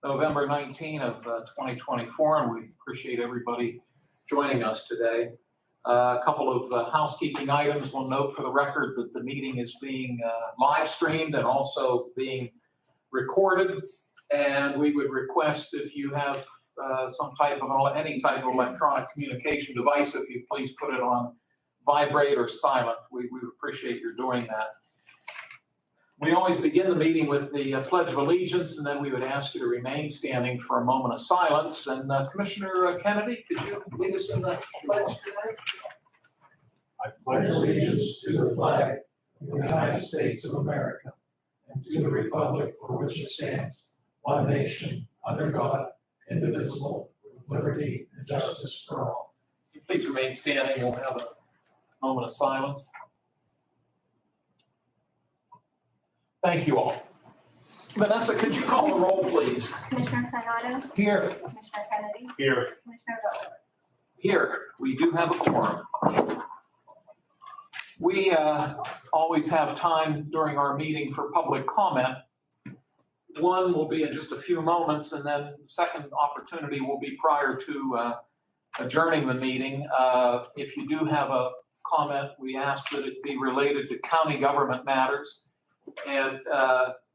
November 19 of 2024, and we appreciate everybody joining us today. A couple of housekeeping items. We'll note for the record that the meeting is being live streamed and also being recorded, and we would request if you have any type of electronic communication device, if you please put it on vibrate or silent. We would appreciate your doing that. We always begin the meeting with the Pledge of Allegiance, and then we would ask you to remain standing for a moment of silence. And Commissioner Kennedy, could you lead us in the pledge today? I pledge allegiance to the flag of the United States of America and to the republic for which it stands, one nation, under God, indivisible, with liberty and justice for all. Please remain standing. We'll have a moment of silence. Thank you all. Vanessa, could you call the roll, please? Commissioner Sinata? Here. Commissioner Kennedy? Here. Commissioner Vogler? Here. We do have a quorum. We always have time during our meeting for public comment. One will be in just a few moments, and then the second opportunity will be prior to adjourning the meeting. If you do have a comment, we ask that it be related to county government matters. And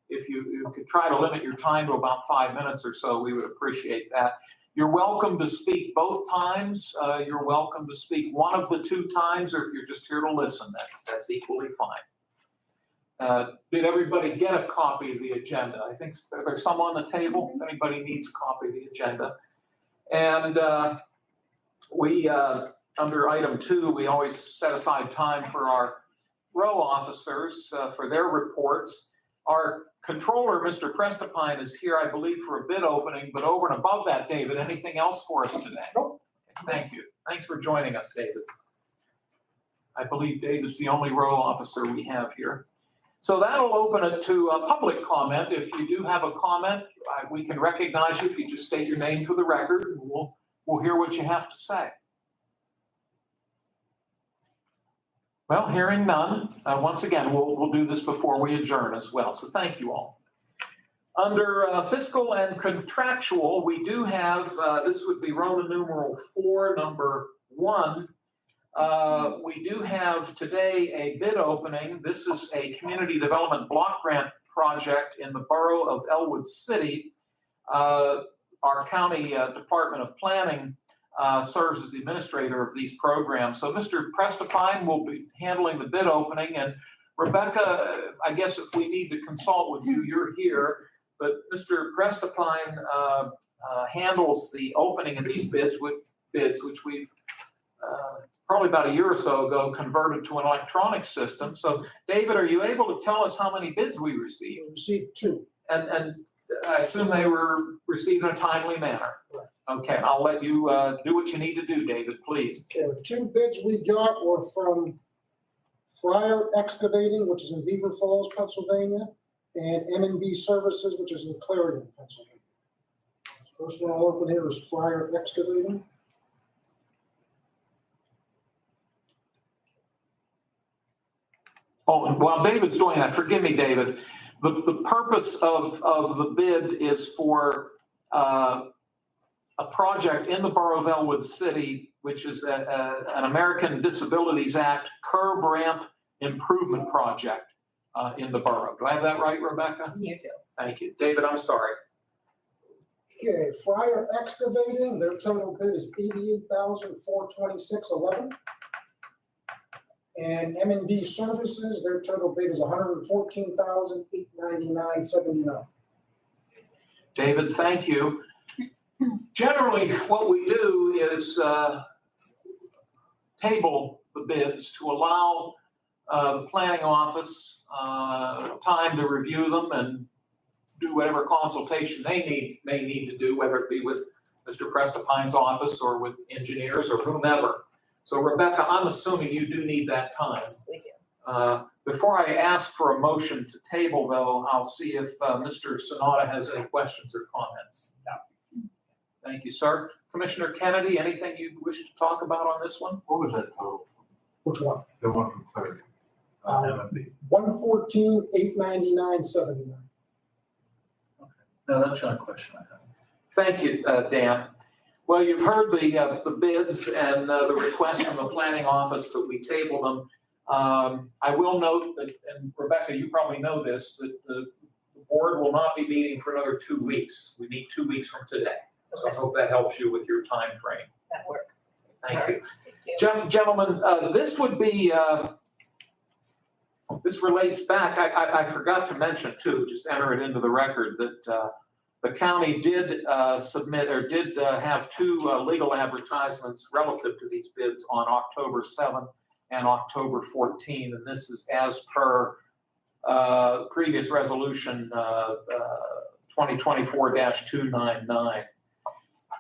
if you could try to limit your time to about 5 minutes or so, we would appreciate that. You're welcome to speak both times. You're welcome to speak one of the two times, or if you're just here to listen, that's equally fine. Did everybody get a copy of the agenda? I think there's some on the table. If anybody needs a copy of the agenda. And we, under item 2, we always set aside time for our row officers for their reports. Our controller, Mr. Prestapine, is here, I believe, for a bid opening, but over and above that, David, anything else for us today? Nope. Thank you. Thanks for joining us, David. I believe David's the only row officer we have here. So that'll open it to a public comment. If you do have a comment, we can recognize you if you just state your name for the record, and we'll hear what you have to say. Well, hearing none, once again, we'll do this before we adjourn as well, so thank you all. Under fiscal and contractual, we do have, this would be Roman numeral 4, number 1. We do have today a bid opening. This is a community development block grant project in the borough of Elwood City. Our county Department of Planning serves as the administrator of these programs. So Mr. Prestapine will be handling the bid opening, and Rebecca, I guess if we need to consult with you, you're here, but Mr. Prestapine handles the opening of these bids, which we've probably about a year or so ago converted to an electronic system. So David, are you able to tell us how many bids we received? We received 2. And I assume they were received in a timely manner. Right. Okay, I'll let you do what you need to do, David, please. Okay, the 2 bids we got were from Fryer Excavating, which is in Beaver Falls, Pennsylvania, and M&B Services, which is in Clarendon, Pennsylvania. First one I'll open here is Fryer Excavating. Oh, while David's doing that, forgive me, David. The purpose of the bid is for a project in the borough of Elwood City, which is an American Disabilities Act curb ramp improvement project in the borough. Do I have that right, Rebecca? You do. Thank you. David, I'm sorry. Okay, Fryer Excavating, their total bid is $88,426.11. And M&B Services, their total bid is $114,899.79. David, thank you. Generally, what we do is table the bids to allow the planning office time to review them and do whatever consultation they may need to do, whether it be with Mr. Prestapine's office or with engineers or whomever. So Rebecca, I'm assuming you do need that time. We do. Before I ask for a motion to table, though, I'll see if Mr. Sonata has any questions or comments. No. Thank you, sir. Commissioner Kennedy, anything you wish to talk about on this one? What was that total? Which one? The one from Clarendon? $114,899.79. No, that's not a question I have. Thank you, Dan. Well, you've heard the bids and the request from the planning office that we table them. I will note that, and Rebecca, you probably know this, that the board will not be meeting for another 2 weeks. We meet 2 weeks from today. So I hope that helps you with your time frame. That work. Thank you. Thank you. Gentlemen, this would be, this relates back, I forgot to mention too, just enter it into the record, that the county did submit, or did have 2 legal advertisements relative to these bids on October 7th and October 14th. And this is as per previous resolution 2024-299.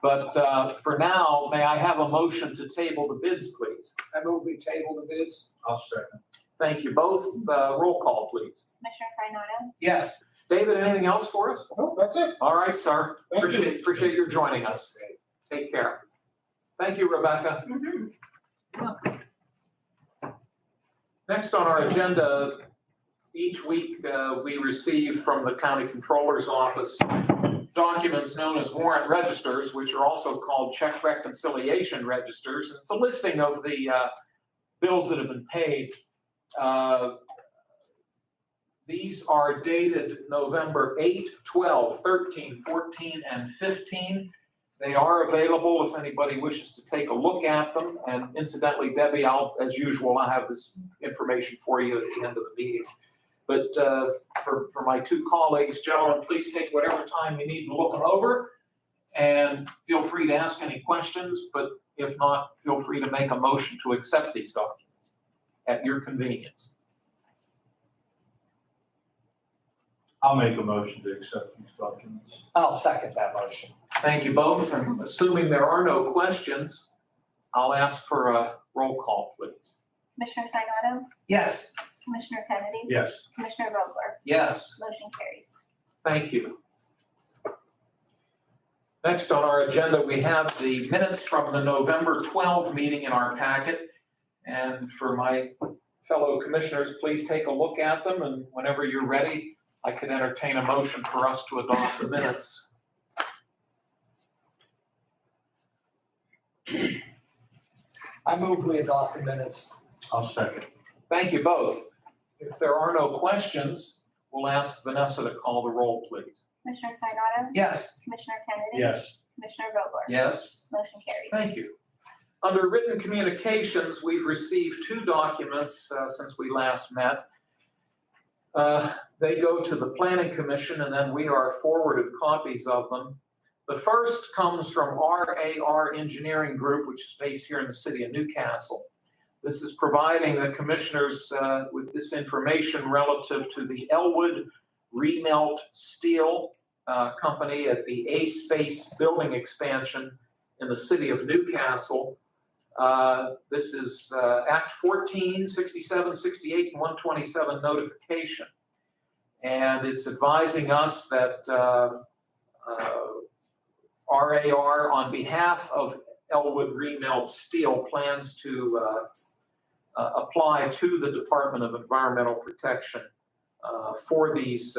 But for now, may I have a motion to table the bids, please? I move we table the bids. I'll second. Thank you both. Roll call, please. Commissioner Sinata, Yes. David, anything else for us? Nope, that's it. All right, sir. Thank you. Appreciate your joining us. Take care. Thank you, Rebecca. Next on our agenda, each week we receive from the county controller's office documents known as warrant registers, which are also called check reconciliation registers. And it's a listing of the bills that have been paid. These are dated November 8, 12, 13, 14, and 15. They are available if anybody wishes to take a look at them. And incidentally, Debbie, as usual, I have this information for you at the end of the meeting. But for my 2 colleagues, gentlemen, please take whatever time you need to look them over. And feel free to ask any questions, but if not, feel free to make a motion to accept these documents at your convenience. I'll make a motion to accept these documents. I'll second that motion. Thank you both. And assuming there are no questions, I'll ask for a roll call, please. Commissioner Sinata, Yes. Commissioner Kennedy, Yes. Commissioner Vogler, Yes. motion carries. Thank you. Next on our agenda, we have the minutes from the November 12 meeting in our packet. And for my fellow commissioners, please take a look at them. And whenever you're ready, I could entertain a motion for us to adopt the minutes. I move we adopt the minutes. I'll second. Thank you both. If there are no questions, we'll ask Vanessa to call the roll, please. Commissioner Sinata, Yes. Commissioner Kennedy, Yes. Commissioner Vogler, Yes? motion carries. Thank you. Under written communications, we've received 2 documents since we last met. They go to the Planning Commission and then we are forwarded copies of them. The first comes from RAR Engineering Group, which is based here in the city of Newcastle. This is providing the commissioners with this information relative to the Elwood Remelt Steel Company at the A Space building expansion in the city of Newcastle. This is Act 14, 67, 68, and 127 notification. And it's advising us that RAR, on behalf of Elwood Remelt Steel, plans to apply to the Department of Environmental Protection for these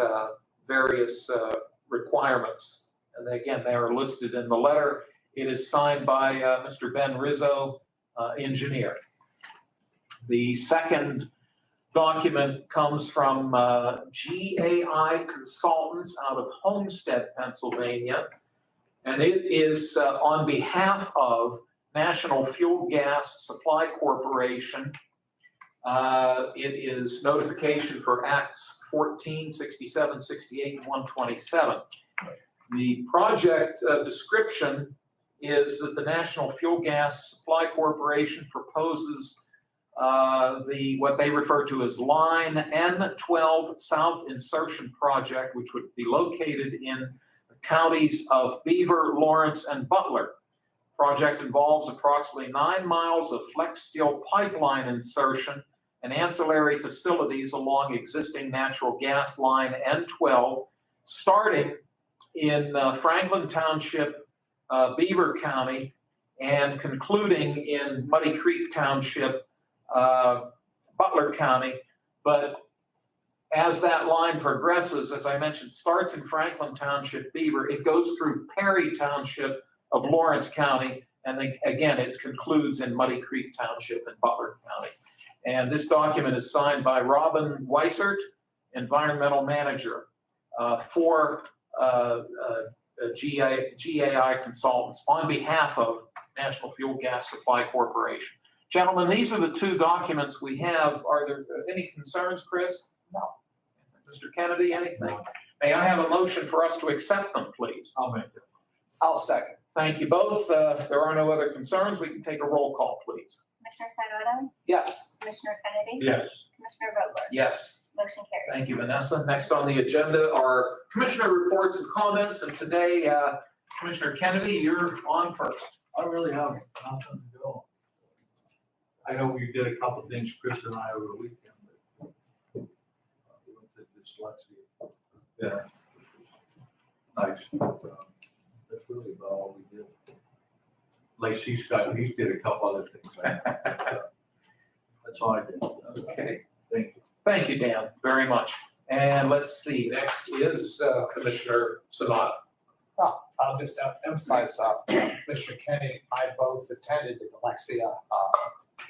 various requirements. And again, they are listed in the letter. It is signed by Mr. Ben Rizzo, engineer. The second document comes from GAI Consultants out of Homestead, Pennsylvania. And it is on behalf of National Fuel Gas Supply Corporation. It is notification for Acts 14, 67, 68, and 127. The project description is that the National Fuel Gas Supply Corporation proposes what they refer to as Line N12 South Insertion Project, which would be located in the counties of Beaver, Lawrence, and Butler. Project involves approximately 9 miles of flex steel pipeline insertion and ancillary facilities along existing natural gas line N12, starting in Franklin Township, Beaver County, and concluding in Muddy Creek Township, Butler County. But as that line progresses, as I mentioned, starts in Franklin Township, Beaver, it goes through Perry Township of Lawrence County, and then again, it concludes in Muddy Creek Township in Butler County. And this document is signed by Robin Weissert, Environmental Manager for GAI Consultants on behalf of National Fuel Gas Supply Corporation. Gentlemen, these are the two documents we have. Are there any concerns, Chris? No. Mr. Kennedy, anything? May I have a motion for us to accept them, please? I'll make that. I'll second. Thank you both. If there are no other concerns, we can take a roll call, please. Commissioner Sinata, Yes. Commissioner Kennedy, Yes. Commissioner Vogler, Yes. motion carries. Thank you, Vanessa. Next on the agenda are commissioner reports and comments, and today, Commissioner Kennedy, you're on first. I really have nothing to go. I know we did a couple things, Chris and I, over the weekend, but we went to dyslexia. Yeah. Nice, but that's really about all we did. Lacey, he did a couple other things. That's all I did. Okay. Thank you. Thank you, Dan, very much. And let's see, next is Commissioner Sonata. I'll just emphasize, Mr. Kenny and I both attended the Alexia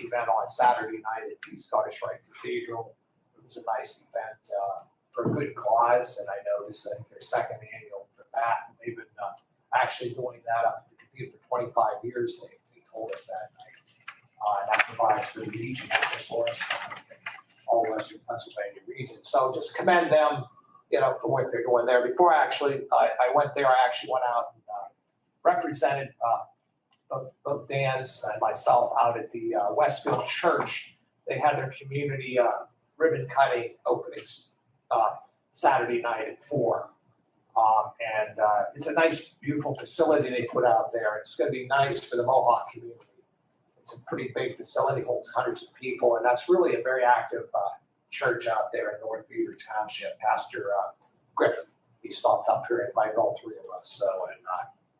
event on Saturday night at the Scottish Rite Cathedral. It was a nice event for a good cause, and I know this is their second annual for that. And they've been actually doing that up at the cathedral for 25 years, they told us that night. And that provides for the region, not just Lawrence County, but all Western Pennsylvania region. So just commend them, for what they're doing there. Before I went there, I actually went out and represented both Dan's and myself out at the Westfield Church. They had their community ribbon cutting openings Saturday night at 4. And it's a nice, beautiful facility they put out there. It's going to be nice for the Mohawk community. It's a pretty big facility, holds hundreds of people, and that's really a very active church out there in North Beaver Township. Pastor Griffith, he stopped up here and invited all three of us. So, and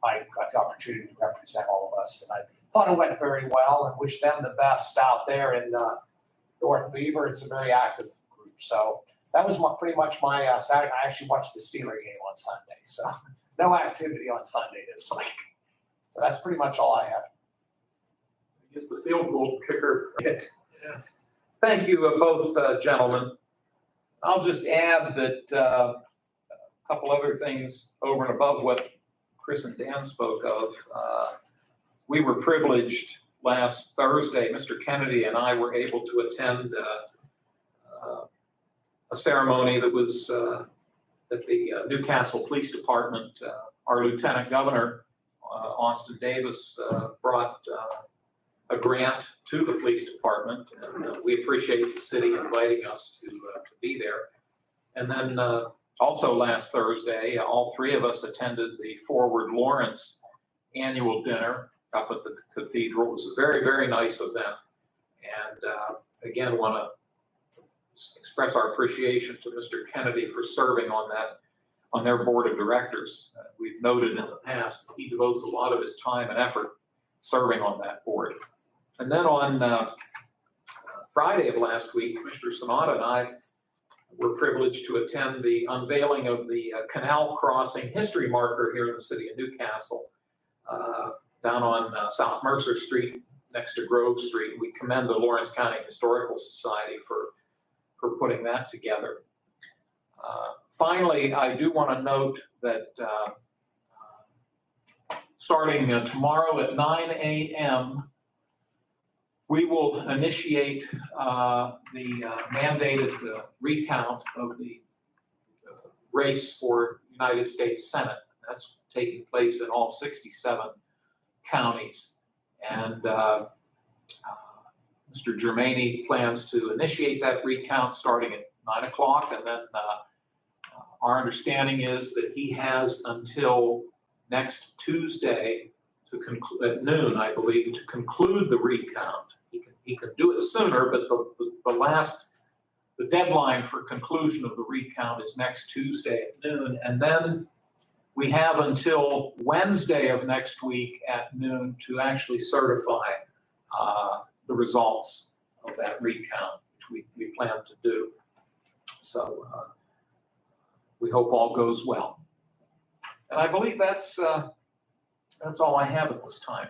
I got the opportunity to represent all of us, and I thought it went very well, and wish them the best out there in North Beaver. It's a very active group. So that was pretty much my Saturday. I actually watched the Steeler game on Sunday, so no activity on Sunday this week. So that's pretty much all I have. I guess the field goal kicker. Thank you, both gentlemen. I'll just add that a couple other things over and above what Chris and Dan spoke of. We were privileged last Thursday, Mr. Kennedy and I were able to attend a ceremony that was at the Newcastle Police Department. Our Lieutenant Governor, Austin Davis, brought a grant to the police department, and we appreciate the city inviting us to be there. And then also last Thursday, all three of us attended the Forward Lawrence annual dinner up at the cathedral. It was a very, very nice event. And again, want to express our appreciation to Mr. Kennedy for serving on their board of directors. We've noted in the past, he devotes a lot of his time and effort serving on that board. And then on Friday of last week, Commissioner Sonata and I were privileged to attend the unveiling of the canal crossing history marker here in the city of Newcastle, down on South Mercer Street next to Grove Street. We commend the Lawrence County Historical Society for putting that together. Finally, I do want to note that starting tomorrow at 9 a.m., we will initiate the mandated recount of the race for United States Senate. That's taking place in all 67 counties. And Mr. Germaini plans to initiate that recount starting at 9 o'clock. And then our understanding is that he has until next Tuesday at noon, I believe, to conclude the recount. He can do it sooner, but the deadline for conclusion of the recount is next Tuesday at noon. And then we have until Wednesday of next week at noon to actually certify the results of that recount, which we plan to do. So we hope all goes well. And I believe that's all I have at this time.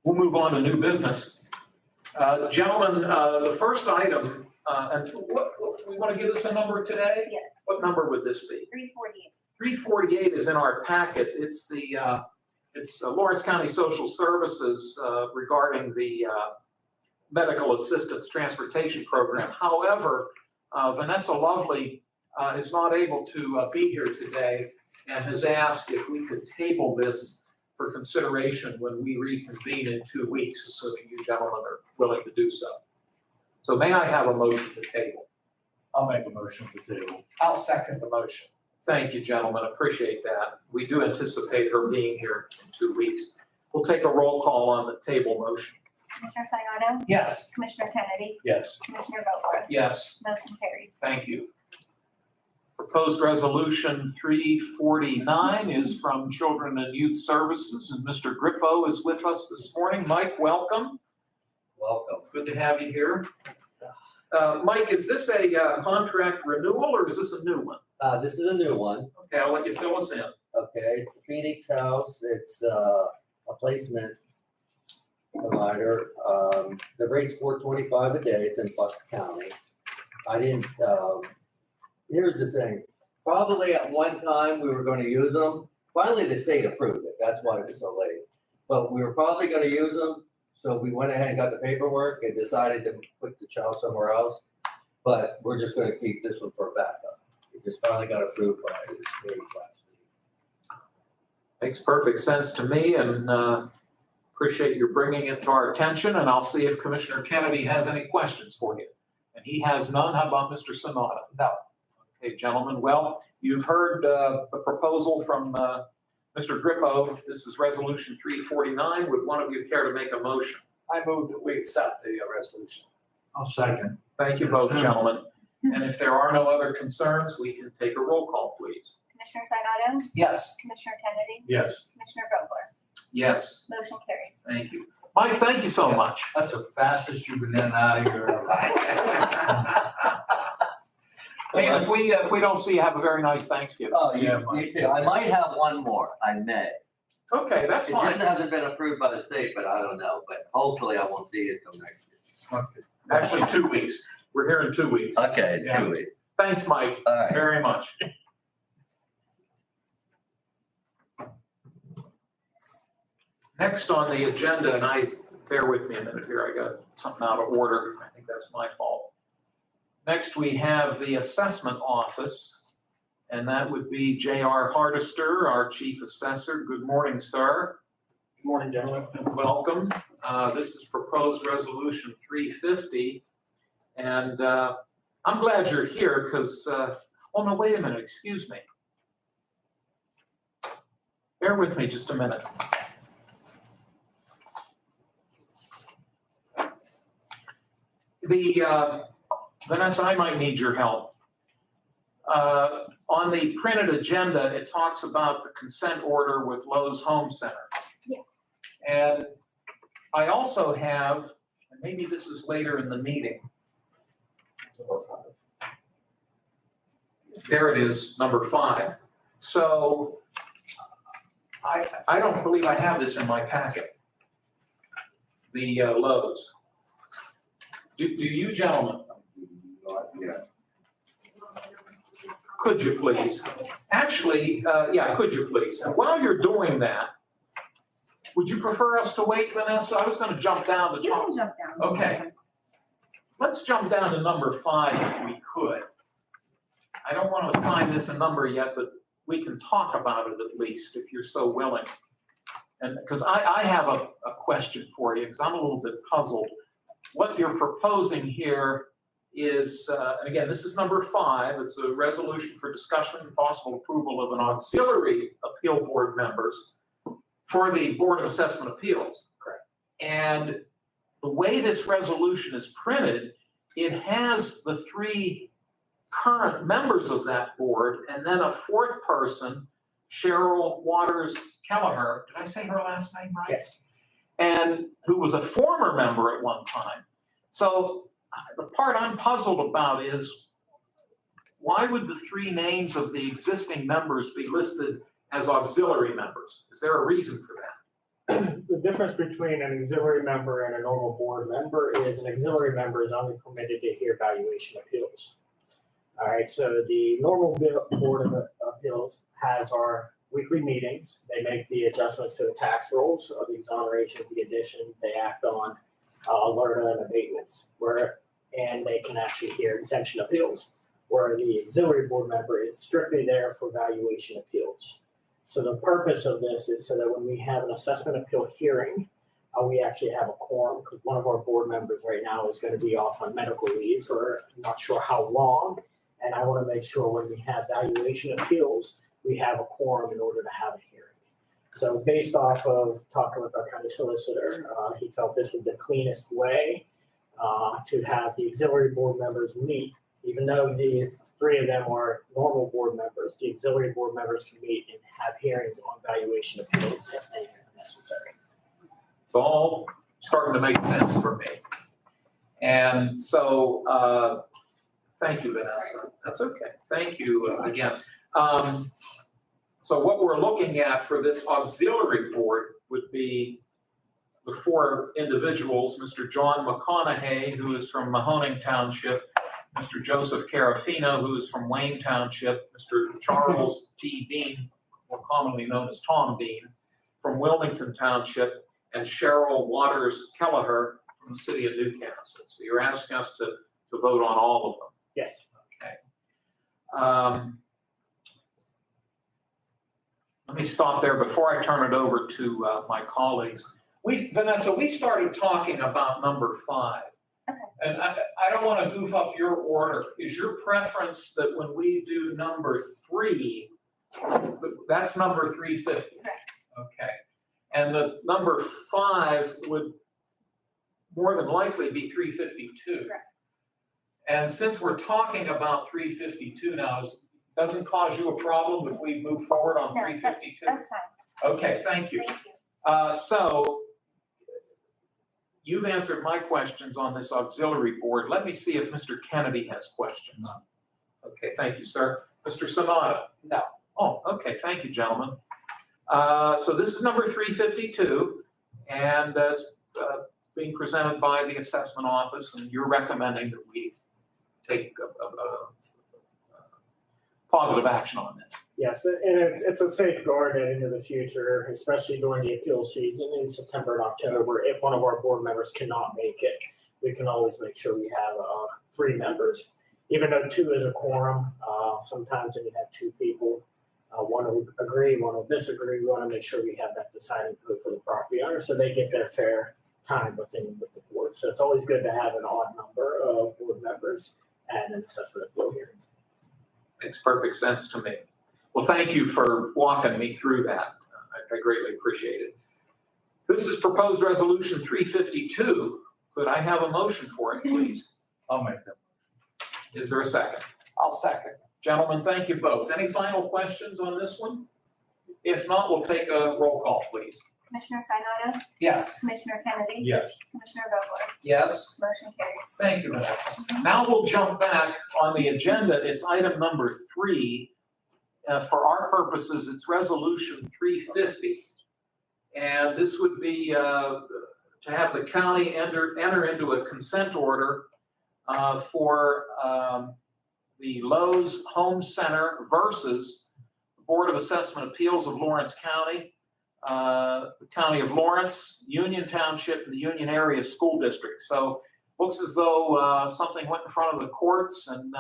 We'll move on to new business. Gentlemen, the first item, and what, we want to give us a number today? Yes. What number would this be? 348. 348 is in our packet. It's the Lawrence County Social Services regarding the medical assistance transportation program. However, Vanessa Lovely is not able to be here today and has asked if we could table this for consideration when we reconvene in 2 weeks, assuming you gentlemen are willing to do so. So may I have a motion to table? I'll make a motion to table. I'll second the motion. Thank you, gentlemen. Appreciate that. We do anticipate her being here in 2 weeks. We'll take a roll call on the table motion. Commissioner Sinata? Yes. Commissioner Kennedy? Yes. Commissioner Vogler? Yes. Motion carries. Thank you. Proposed resolution 349 is from Children and Youth Services, and Mr. Grippo is with us this morning. Mike, welcome. Welcome. Good to have you here. Mike, is this a contract renewal or is this a new one? This is a new one. Okay, I'll let you fill us in. Okay, it's Phoenix House. It's a placement provider. The rate's $425 a day. It's in Bucks County. I didn't, here's the thing. Probably at one time we were going to use them. Finally, the state approved it. That's why it was so late. But we were probably going to use them. So we went ahead and got the paperwork and decided to put the child somewhere else. But we're just going to keep this one for a backup. It just finally got approved by the state last week. Makes perfect sense to me, and appreciate your bringing it to our attention, and I'll see if Commissioner Kennedy has any questions for you. And he has none. How about Mr. Sonata? No. Okay, gentlemen, well, you've heard the proposal from Mr. Grippo. This is Resolution 349. Would one of you care to make a motion? I move that we accept the resolution. I'll second. Thank you both, gentlemen. And if there are no other concerns, we can take a roll call, please. Commissioner Sinata? Yes. Commissioner Kennedy? Yes. Commissioner Vogler? Yes, Motion carries. thank you. Mike, thank you so much. That's the fastest you've been in and out of here. Hey, if we don't see you, have a very nice Thanksgiving. Oh, Yeah, you too. I might have one more. I may. Okay, that's It fine. just hasn't been approved by the state, but I don't know. But hopefully I won't see it till next year. Actually, 2 weeks. We're here in 2 weeks. Okay, Yeah. 2 weeks. Thanks, Mike, All right. very much. Next on the agenda, and bear with me a minute here, I got something out of order. I think that's my fault. Next, we have the assessment office, and that would be J.R. Hardister, our chief assessor. Good morning, sir. Good morning, gentlemen. And welcome. This is proposed resolution 350. And I'm glad you're here because, oh no, wait a minute, excuse me. Bear with me just a minute. Vanessa, I might need your help. On the printed agenda, it talks about the consent order with Lowe's Home Center. Yeah. And I also have, and maybe this is later in the meeting. There it is, number 5. So I don't believe I have this in my packet. The Lowe's. Do you gentlemen? Could you please? Actually, yeah, could you please? And while you're doing that, would you prefer us to wait, Vanessa? I was going to jump down to You talk. can jump down. Okay. Let's jump down to number 5 if we could. I don't want to assign this a number yet, but we can talk about it at least if you're so willing. And because I have a question for you, because I'm a little bit puzzled. What you're proposing here is, and again, this is number 5. It's a resolution for discussion and possible approval of an auxiliary appeal board members for the Board of Assessment Appeals. Correct. And the way this resolution is printed, it has the 3 current members of that board and then a 4th person, Cheryl Waters Kelleher. Did I say her last name right? Yes. And who was a former member at one time. So the part I'm puzzled about is why would the three names of the existing members be listed as auxiliary members? Is there a reason for that? The difference between an auxiliary member and a normal board member is an auxiliary member is only permitted to hear valuation appeals. All right, so the normal board of appeals has our weekly meetings. They make the adjustments to the tax rolls, the exoneration, the addition. They act on alerta and abatements, and they can actually hear exemption appeals, where the auxiliary board member is strictly there for valuation appeals. So the purpose of this is so that when we have an assessment appeal hearing, we actually have a quorum, because one of our board members right now is going to be off on medical leave for not sure how long. And I want to make sure when we have valuation appeals, we have a quorum in order to have a hearing. So based off of talking with our county solicitor, he felt this is the cleanest way to have the auxiliary board members meet. Even though the three of them are normal board members, the auxiliary board members can meet and have hearings on valuation appeals if they are necessary. It's all starting to make sense for me. And so, thank you, Vanessa. That's okay. Thank you again. So what we're looking at for this auxiliary board would be the four individuals, Mr. John McConaughey, who is from Mahoning Township, Mr. Joseph Carafino, who is from Wayne Township, Mr. Charles T. Bean, more commonly known as Tom Bean, from Wilmington Township, and Cheryl Waters Kelleher from the city of Newcastle. So you're asking us to vote on all of them. Yes. Okay. Let me stop there before I turn it over to my colleagues. Vanessa, we started talking about number 5. Okay. And I don't want to goof up your order. Is your preference that when we do number 3, that's number 350? Correct. Okay. And the number 5 would more than likely be 352. Correct. And since we're talking about 352 now, doesn't cause you a problem if we move forward on No, 352? That's fine. Okay, thank you. Thank you. So you've answered my questions on this auxiliary board. Let me see if Mr. Kennedy has questions. Okay, thank you, sir. Mr. Sanada? No. Oh, okay, thank you, gentlemen. So this is number 352, and it's being presented by the assessment office, and you're recommending that we take positive action on this. Yes, and it's a safeguard into the future, especially during the appeal season in September and October. If one of our board members cannot make it, we can always make sure we have 3 members. Even though 2 is a quorum, sometimes when you have 2 people, one will agree, one will disagree. We want to make sure we have that deciding vote for the property owner so they get their fair time with the board. So it's always good to have an odd number of board members and an assessment appeal hearing. Makes perfect sense to me. Well, thank you for walking me through that. I greatly appreciate it. This is proposed resolution 352. Could I have a motion for it, please? I'll make that. Is there a second? I'll second. Gentlemen, thank you both. Any final questions on this one? If not, we'll take a roll call, please. Commissioner Sinata, Yes. Commissioner Kennedy, Yes. Commissioner Vogler, Yes? motion carries. Thank you, Vanessa. Now we'll jump back on the agenda. It's item number 3. For our purposes, it's resolution 350. And this would be to have the county enter into a consent order for the Lowe's Home Center versus the Board of Assessment Appeals of Lawrence County, the County of Lawrence, Union Township, and the Union Area School District. So looks as though something went in front of the courts and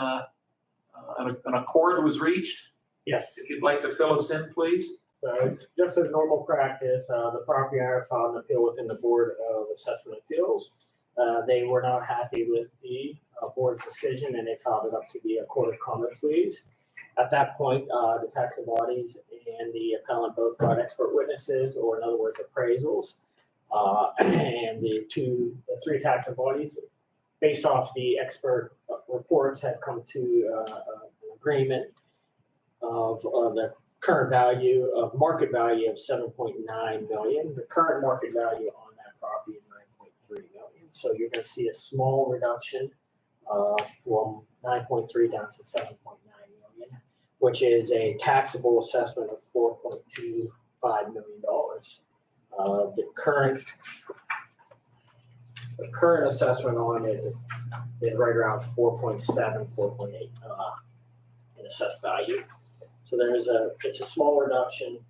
an accord was reached. Yes. If you'd like to fill us in, please. So just as normal practice, the property owner filed an appeal within the Board of Assessment Appeals. They were not happy with the board's decision and they filed it up to the Court of Common Pleas. At that point, the taxing bodies and the appellant both got expert witnesses, or in other words, appraisals. And the 3 taxing bodies, based off the expert reports, have come to an agreement of the current value of market value of $7.9 million. The current market value on that property is million. So you're gonna see a small reduction from 9.3 down to 7.9 million, which is a taxable assessment of $4.25 million. The current assessment on it is right around 4.7, 4.8 in assessed value. So it's a small reduction.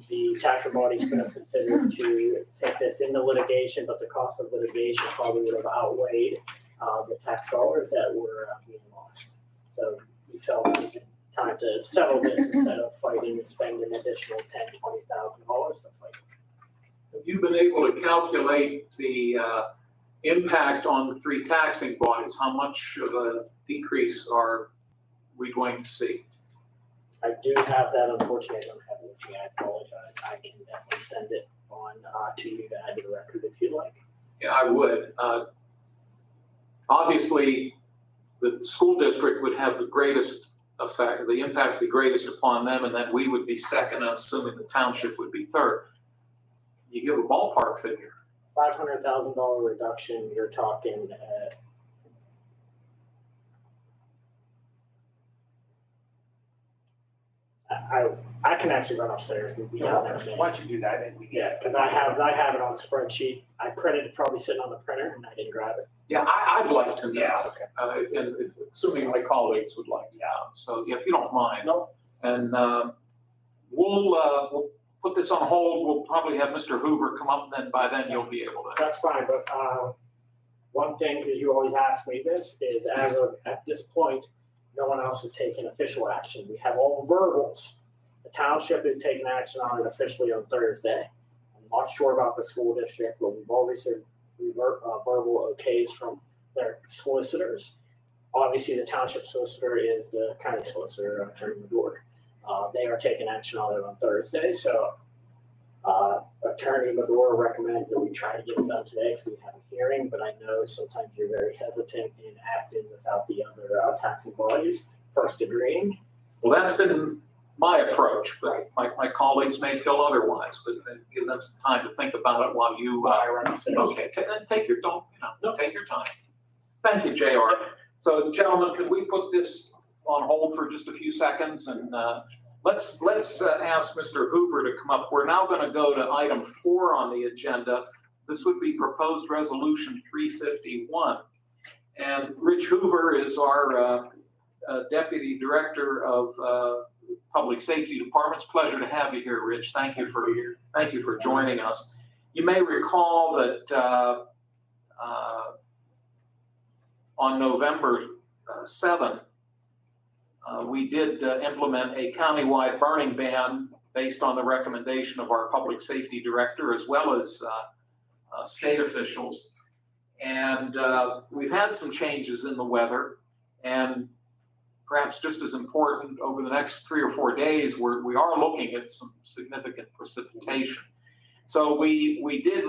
The taxing body's going to consider to take this into litigation, but the cost of litigation probably would have outweighed the tax dollars that were being lost. So we felt it was time to settle this instead of fighting and spending an additional $10,000, $20,000 to fight. Have you been able to calculate the impact on the three taxing bodies? How much of a decrease are we going to see? I do have that. Unfortunately, I don't have it with me. I apologize. I can definitely send it on to you to add to the record if you'd like. Yeah, I would. Obviously, the school district would have the greatest effect, the impact would be greatest upon them, and then we would be second. I'm assuming the township would be third. You give a ballpark figure. $500,000 reduction. You're talking. I can actually run upstairs and be out there. Why don't you do that, and we Yeah, because I have it on a spreadsheet. I printed it, probably sitting on the printer, and I didn't grab it. Yeah, I'd like to know. Yeah, okay. And assuming my colleagues would like to know. So if you don't mind. No. And we'll put this on hold. We'll probably have Mr. Hoover come up, and then by then you'll be able to. That's fine, but one thing, because you always ask me this, is as of at this point, no one else has taken official action. We have all verbals. The township is taking action on it officially on Thursday. I'm not sure about the school district, but we've always heard verbal okays from their solicitors. Obviously, the township solicitor is the county solicitor, Attorney Medore. They are taking action on it on Thursday, so Attorney Medore recommends that we try to get it done today because we have a hearing, but I know sometimes you're very hesitant in acting without the other taxing bodies first agreeing. Well, that's been my approach, but my colleagues may feel otherwise, but give them some time to think about it while you, okay, take your, take your time. Thank you, JR. So gentlemen, can we put this on hold for just a few seconds and let's ask Mr. Hoover to come up. We're now going to go to item 4 on the agenda. This would be proposed resolution 351. And Rich Hoover is our Deputy Director of Public Safety Departments. Pleasure to have you here, Rich. Thank you for joining us. You may recall that on November 7th, we did implement a countywide burning ban based on the recommendation of our Public Safety Director as well as state officials. And we've had some changes in the weather, and perhaps just as important, over the next 3 or 4 days, we are looking at some significant precipitation. So we did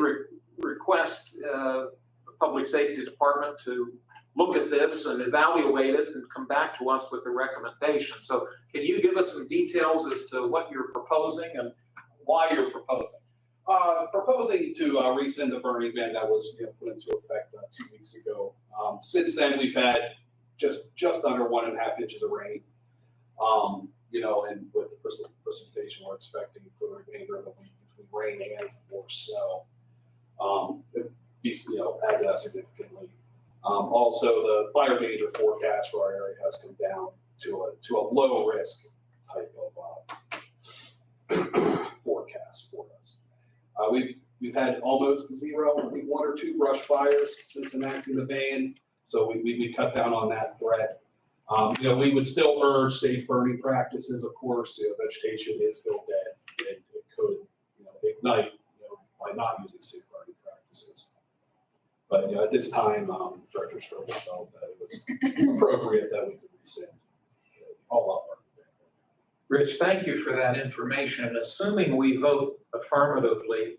request the Public Safety Department to look at this and evaluate it and come back to us with a recommendation. So can you give us some details as to what you're proposing and why you're proposing? Proposing to rescind the burning ban that was put into effect 2 weeks ago. Since then, we've had just under 1.5 inches of rain. And with the precipitation we're expecting for the remainder of the week between rain and more snow, add to that significantly. Also, the fire danger forecast for our area has come down to a low risk type of forecast for us. We've had almost zero, I think 1 or 2 brush fires since enacting the ban, so we cut down on that threat. We would still urge safe burning practices. Of course, vegetation is still dead. It could ignite by not using safe burning practices. But at this time, Director Strobel felt that it was appropriate that we could rescind all of our. Rich, thank you for that information. Assuming we vote affirmatively,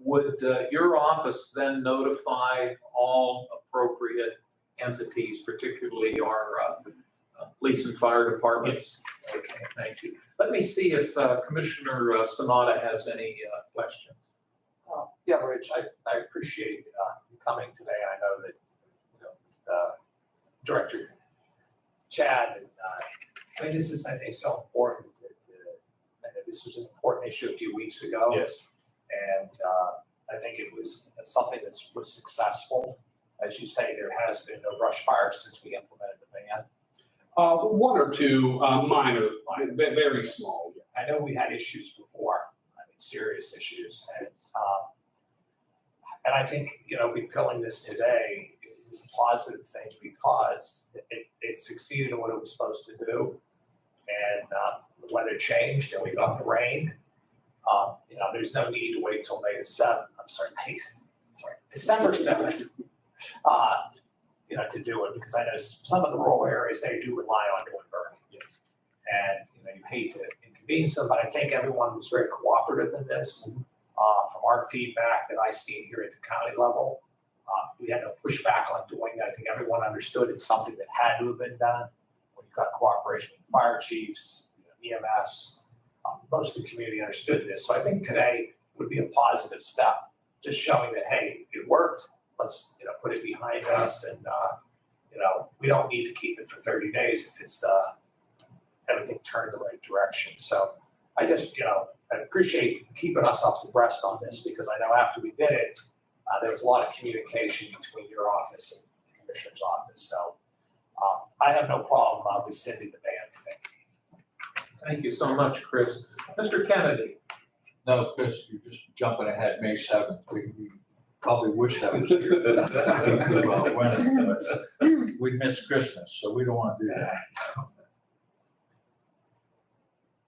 would your office then notify all appropriate entities, particularly our police and fire departments? Okay, thank you. Let me see if Commissioner Sanada has any questions. Yeah, Rich, I appreciate you coming today. I know that, you know, Director Chad, and I mean, this is, I think, so important. I know this was an important issue a few weeks ago. Yes. And I think it was something that was successful. As you say, there has been no brush fires since we implemented the ban. One or two minor, very small. I know we had issues before, I mean, serious issues. And I think, you know, repealing this today is a positive thing because it succeeded in what it was supposed to do. And the weather changed and we got the rain. You know, there's no need to wait till December 7th, you know, to do it, because I know some of the rural areas, they do rely on doing burning. And, you know, you hate to inconvenience them, but I think everyone was very cooperative in this. From our feedback that I see here at the county level, we had no pushback on doing that. I think everyone understood it's something that had to have been done. When you've got cooperation with fire chiefs, you know, EMS, most of the community understood this. So I think today would be a positive step, just showing that, hey, it worked. Let's, you know, put it behind us, and you know, we don't need to keep it for 30 days if it's everything turned the right direction. So I just, you know, I appreciate keeping us up to breast on this, because I know after we did it, there was a lot of communication between your office and the commissioner's office. So I have no problem rescinding the ban today. Thank you so much, Chris. Mr. Kennedy? No, Chris, you're just jumping ahead, May 7th. We probably wish that was here. We'd miss Christmas, so we don't want to do that.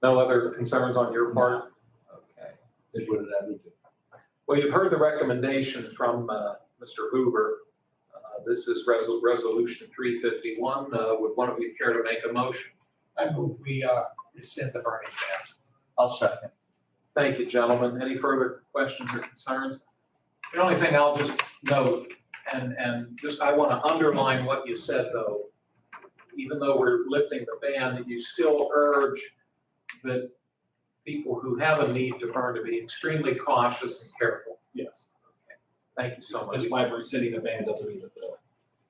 No other concerns on your part? Okay. It would have to do. Well, you've heard the recommendation from Mr. Hoover. This is resolution 351. Would one of you care to make a motion? I move we rescind the burning ban. I'll second. Thank you, gentlemen. Any further questions or concerns? The only thing I'll just note, and just I want to underline what you said, though. Even though we're lifting the ban, you still urge that people who have a need to burn to be extremely cautious and careful. Yes. Okay. Thank you so much. Just by rescinding the ban doesn't mean that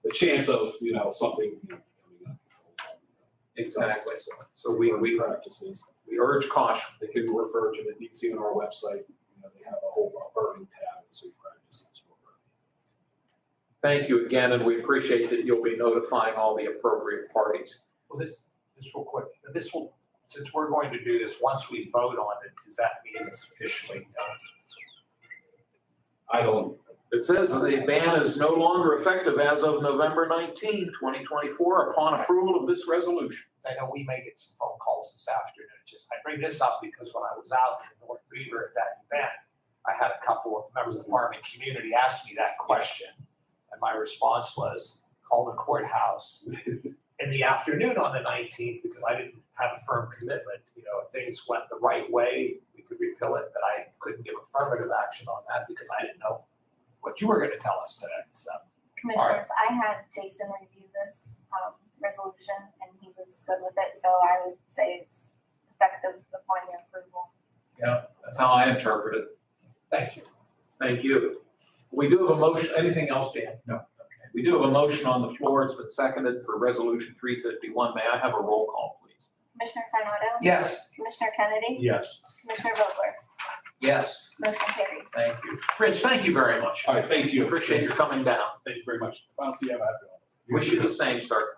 the chance of, you know, something, you know, coming up. Exactly. So we practices. we urge caution. They can refer to the DC on our website. You know, they have a whole burning tab, so you practices for burning. Thank you again, and we appreciate that you'll be notifying all the appropriate parties. Well, this real quick, this will, since we're going to do this, once we vote on it, does that mean it's officially done? I don't. It says the ban is no longer effective as of November 19, 2024, upon approval of this resolution. I know we may get some phone calls this afternoon. I bring this up because when I was out in North Beaver at that event, I had a couple of members of the farming community ask me that question. And my response was, call the courthouse in the afternoon on the 19th, because I didn't have a firm commitment. You know, if things went the right way, we could repeal it, but I couldn't give affirmative action on that because I didn't know what you were going to tell us today. So, Commissioners, I had Jason review this resolution and he was good with it, so I would say it's effective upon your approval. Yeah, that's how I interpret it. thank you. Thank you. We do have a motion. Anything else, Dan? No. Okay. We do have a motion on the floor. It's been seconded for resolution 351. May I have a roll call, please? Commissioner Sinata? Yes. Commissioner Kennedy? Yes. Commissioner Vogler? Yes. Motion carries. Thank you. Rich, thank you very much. All right, thank you. Appreciate your coming down. Thank you very much. I'll see you. Have a happy holiday. Wish you the same, sir.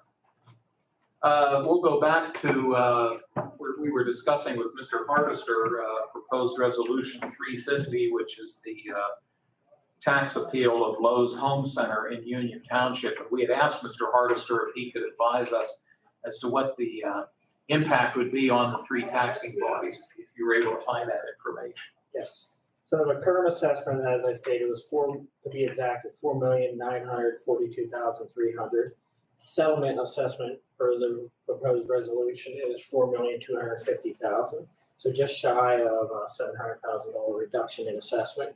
We'll go back to where we were discussing with Mr. Harvester, proposed resolution 350, which is the tax appeal of Lowe's Home Center in Union Township. And we had asked Mr. Harvester if he could advise us as to what the impact would be on the three taxing bodies, if you were able to find that information. Yes. So the current assessment, as I stated, was to be exact, at $4,942,300. Settlement assessment for the proposed resolution is $4,250,000. So just shy of a $700,000 reduction in assessment.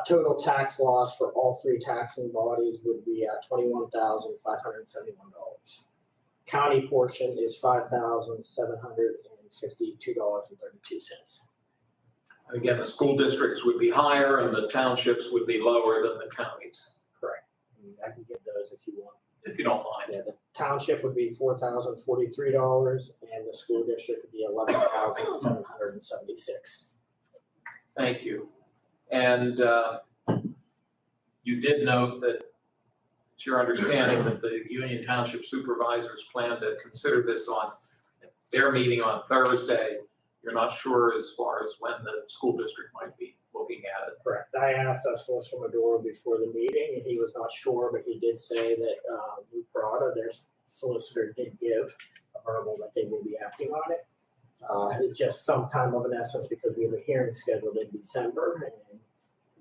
Total tax loss for all three taxing bodies would be at $21,571. County portion is $5,752.32. Again, the school districts would be higher and the townships would be lower than the counties, Correct. I can get those if you want. if you don't mind. Yeah, the township would be $4,043 and the school district would be $11,776. Thank you. And you did note that it's your understanding that the Union Township supervisors plan to consider this on their meeting on Thursday. You're not sure as far as when the school district might be looking at it. Correct. I asked Solicitor Maduro before the meeting and he was not sure, but he did say that Blue Parada, their solicitor, did give a verbal that they will be acting on it. It's just some time of an essence because we have a hearing scheduled in December and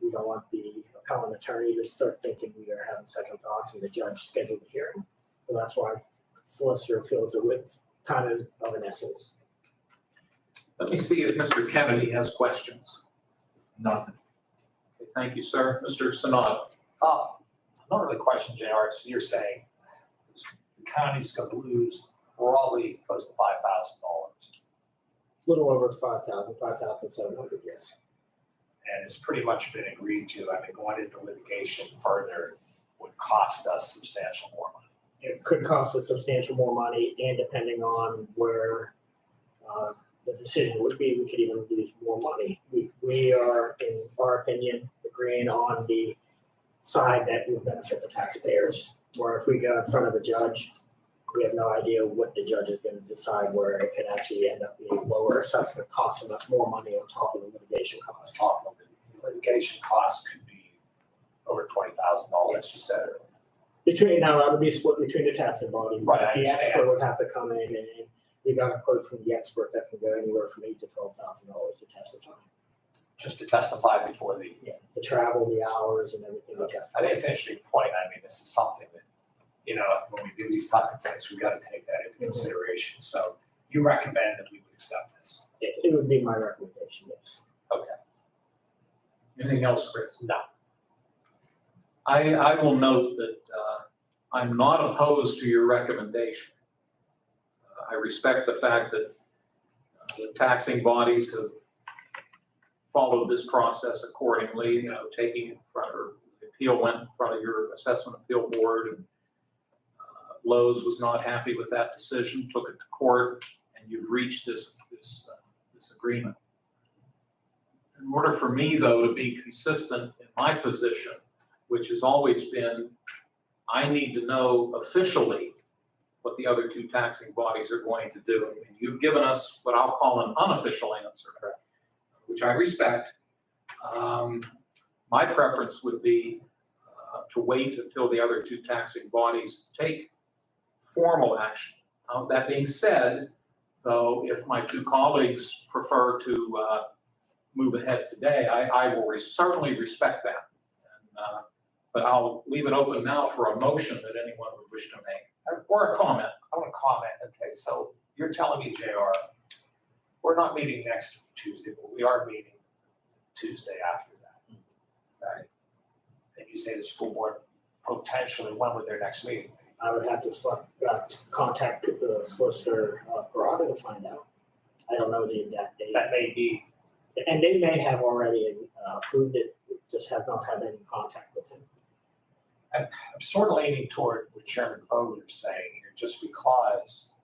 we don't want the appellant attorney to start thinking we are having second thoughts and the judge scheduled the hearing. So that's why solicitor feels it with time of an essence. Let me see if Mr. Kennedy has questions. Nothing. Okay, thank you, sir. Mr. Sanada. Not really a question, JR. It's you're saying the county's going to lose probably close to $5,000. Little over 5,700, yes. And it's pretty much been agreed to. I mean, going into litigation further would cost us substantial more money. It could cost us substantial more money and depending on where the decision would be, we could even lose more money. We are, in our opinion, agreeing on the side that would benefit the taxpayers. Where if we go in front of a judge, we have no idea what the judge is going to decide, where it could actually end up being lower assessment, costing us more money on top of the litigation cost. Litigation costs could be over $20,000, you said. Between, now that would be split between the taxing bodies. Right, I The understand. expert would have to come in and we got a quote from the expert that can go anywhere from $8,000 to $12,000 to testify. Just to testify before the. Yeah, the travel, the hours and everything. I think it's an interesting point. I mean, this is something that, you know, when we do these type of things, we've got to take that into consideration. So you recommend that we would accept this? It would be my recommendation, yes. Okay. Anything else, Chris? No. I will note that I'm not opposed to your recommendation. I respect the fact that the taxing bodies have followed this process accordingly, you know, taking in front, or the appeal went in front of your assessment appeal board, and Lowe's was not happy with that decision, took it to court, and you've reached this agreement. In order for me, though, to be consistent in my position, which has always been, I need to know officially what the other two taxing bodies are going to do. And you've given us what I'll call an unofficial answer, which I respect. My preference would be to wait until the other two taxing bodies take formal action. That being said, though, if my two colleagues prefer to move ahead today, I will certainly respect that. And, but I'll leave it open now for a motion that anyone would wish to make, or a comment. I want to comment. Okay, so you're telling me, JR, we're not meeting next Tuesday, but we are meeting Tuesday after that. Right? And you say the school board potentially, when would their next meeting be? I would have to contact the solicitor Parada to find out. I don't know the exact date. That may be, And they may have already approved it, just has not had any contact with him. I'm sort of leaning toward what Chairman Vogler is saying here, just because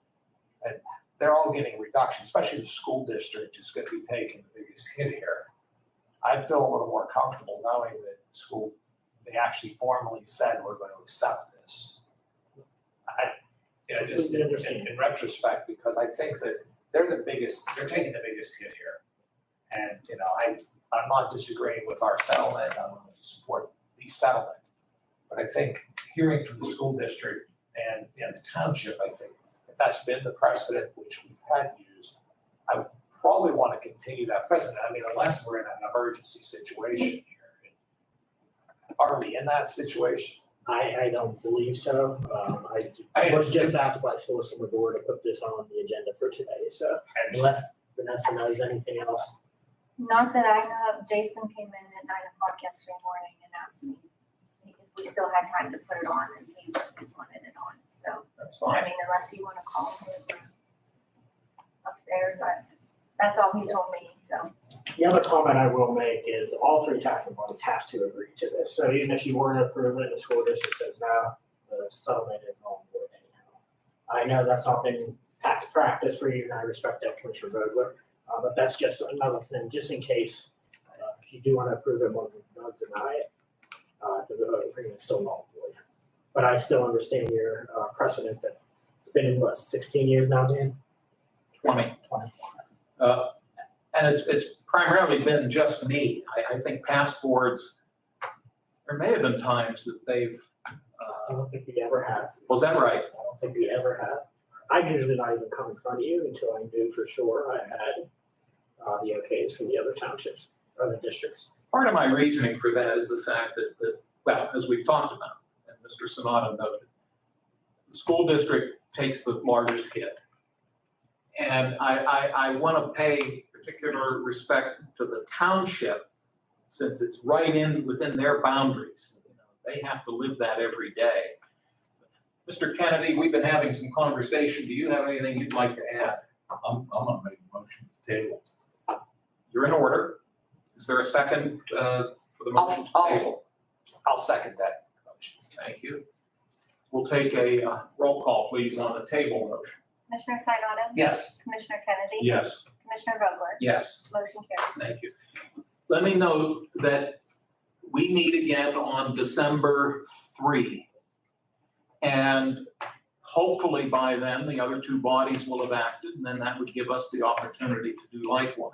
and they're all getting reductions, especially the school district is going to be taking the biggest hit here. I'd feel a little more comfortable knowing that the school, they actually formally said we're going to accept this. Just in retrospect, because I think that they're taking the biggest hit here. And, I'm not disagreeing with our settlement, I'm going to support the settlement. But I think hearing from the school district and the township, I think if that's been the precedent which we've had used, I would probably want to continue that precedent. I mean, unless we're in an emergency situation here. Are we in that situation? I don't believe so. I was just asked by Solicitor Maduro to put this on the agenda for today, so unless Vanessa knows anything else. Not that I know of. Jason came in at 9 o'clock yesterday morning and asked me if we still had time to put it on, and he wanted it on. So, That's I fine. mean, unless you want to call him upstairs, that's all he told me, so. The other comment I will make is all three taxing bodies have to agree to this. So even if you were to approve it, the school district says no, the settlement is null and void anyhow. I know that's not been practice for you, and I respect that, Commissioner Vogler, but that's just another thing, just in case if you do want to approve it, one does deny it, the agreement is still null and void. But I still understand your precedent that it's been in, what, 16 years now, Dan? 20. 20. And it's primarily been just me. I think past boards, there may have been times that they've, I don't think we ever have. was that right? I don't think we ever have. I usually not even come in front of you until I knew for sure I had the okays from the other townships or the districts. Part of my reasoning for that is the fact that well, as we've talked about, and Mr. Sonata noted, the school district takes the largest hit. And I want to pay particular respect to the township since it's right within their boundaries. You know, they have to live that every day. Mr. Kennedy, we've been having some conversation. Do you have anything you'd like to add? I'm gonna make a motion to table. You're in order. Is there a second for the motion to table? I'll second that motion. Thank you. We'll take a roll call, please, on the table motion. Commissioner Sinata? Yes. Commissioner Kennedy? Yes. Commissioner Vogler? Yes. Motion carries. Thank you. Let me note that we meet again on December 3. And hopefully by then, the other two bodies will have acted, and then that would give us the opportunity to do likewise.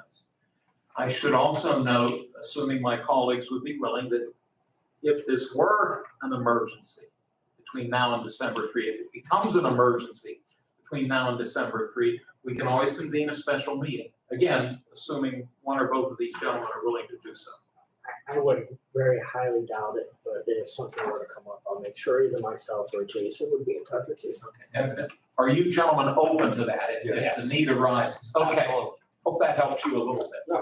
I should also note, assuming my colleagues would be willing, that if this were an emergency between now and December 3, if it becomes an emergency between now and December 3, we can always convene a special meeting. Again, assuming one or both of these gentlemen are willing to do so. I would very highly doubt it, but if something were to come up, I'll make sure either myself or Jason would be in touch with you. And are you gentlemen open to that if Yes. the need arises? Okay, Absolutely. hope that helps you a little bit.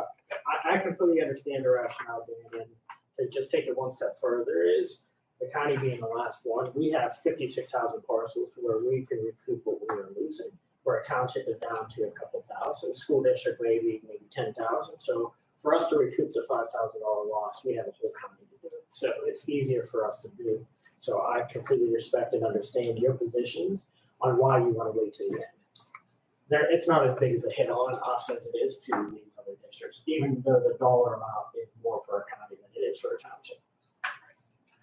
I completely understand the rationale, Dan, and to just take it one step further is the county being the last one, we have 56,000 parcels where we can recoup what we are losing, where a township is down to a couple thousand, school district maybe 10,000. So for us to recoup the $5,000 loss, we have a whole county to do it. So it's easier for us to do. So I completely respect and understand your positions on why you want to wait till the end. It's not as big as a hit on us as it is to these other districts, even though the dollar amount is more for a county than it is for a township.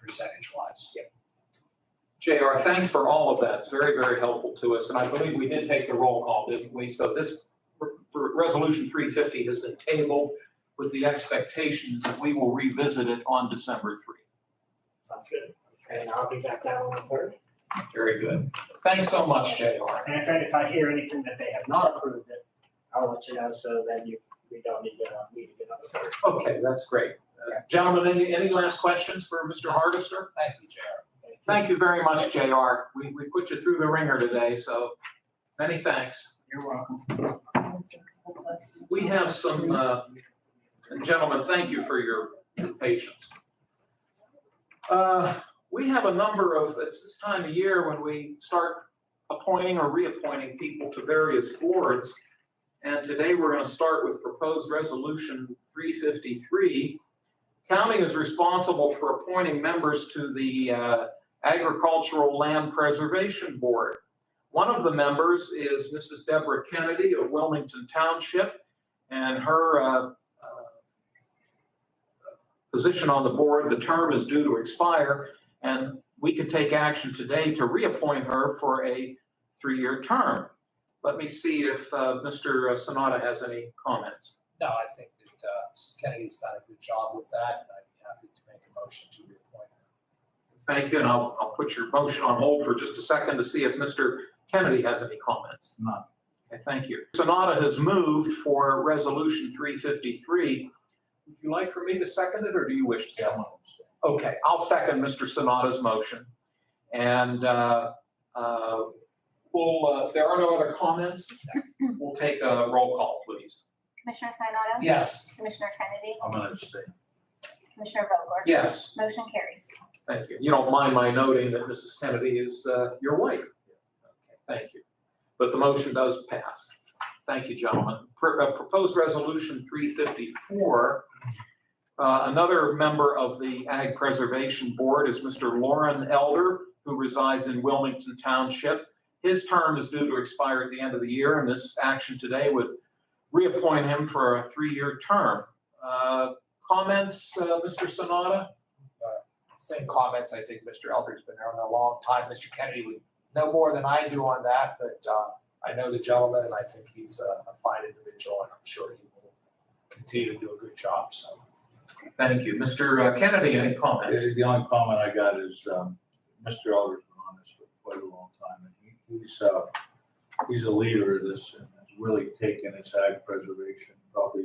Percentage wise. Yep. JR, thanks for all of that. It's very, very helpful to us. And I believe we did take the roll call, didn't we? So this resolution 350 has been tabled with the expectation that we will revisit it on December 3. Sounds good. And I'll be back down on the 3rd. Very good. Thanks so much, JR. And if I hear anything that they have not approved it, I'll let you know, so then we don't need to meet again on the 3rd. Okay, that's great. Gentlemen, any last questions for Mr. Hardister? Thank you, JR. Thank you very much, JR. We put you through the ringer today, so many thanks. You're welcome. We have some, gentlemen, thank you for your patience. We have a number of, it's this time of year when we start appointing or reappointing people to various boards. And today we're going to start with proposed resolution 353. County is responsible for appointing members to the Agricultural Land Preservation Board. One of the members is Mrs. Deborah Kennedy of Wilmington Township, and her position on the board, the term is due to expire, and we could take action today to reappoint her for a 3-year term. Let me see if Mr. Sonata has any comments. No, I think that Mrs. Kennedy's done a good job with that, and I'd be happy to make a motion to reappoint her. Thank you, and I'll put your motion on hold for just a second to see if Mr. Kennedy has any comments. None. Okay, thank you. Sonata has moved for resolution 353. Would you like for me to second it, or do you wish to second it? Okay, I'll second Mr. Sonata's motion. And we'll, if there are no other comments, we'll take a roll call, please. Commissioner Sinata? Yes. Commissioner Kennedy? I'm gonna abstain. Commissioner Vogler? Yes, Motion carries. thank you. You don't mind my noting that Mrs. Kennedy is your wife? Okay, thank you. But the motion does pass. Thank you, gentlemen. Proposed Resolution 354. Another member of the Ag Preservation Board is Mr. Lauren Elder, who resides in Wilmington Township. His term is due to expire at the end of the year, and this action today would reappoint him for a 3-year term. Comments, Mr. Sonata? Same comments. I think Mr. Elder's been there a long time. Mr. Kennedy would know more than I do on that, but I know the gentleman and I think he's a fine individual and I'm sure he will continue to do a good job, so. Thank you. Mr. Kennedy, any comments? The only comment I got is, Mr. Elder's been on this for quite a long time, and he's a leader of this and has really taken its ag preservation probably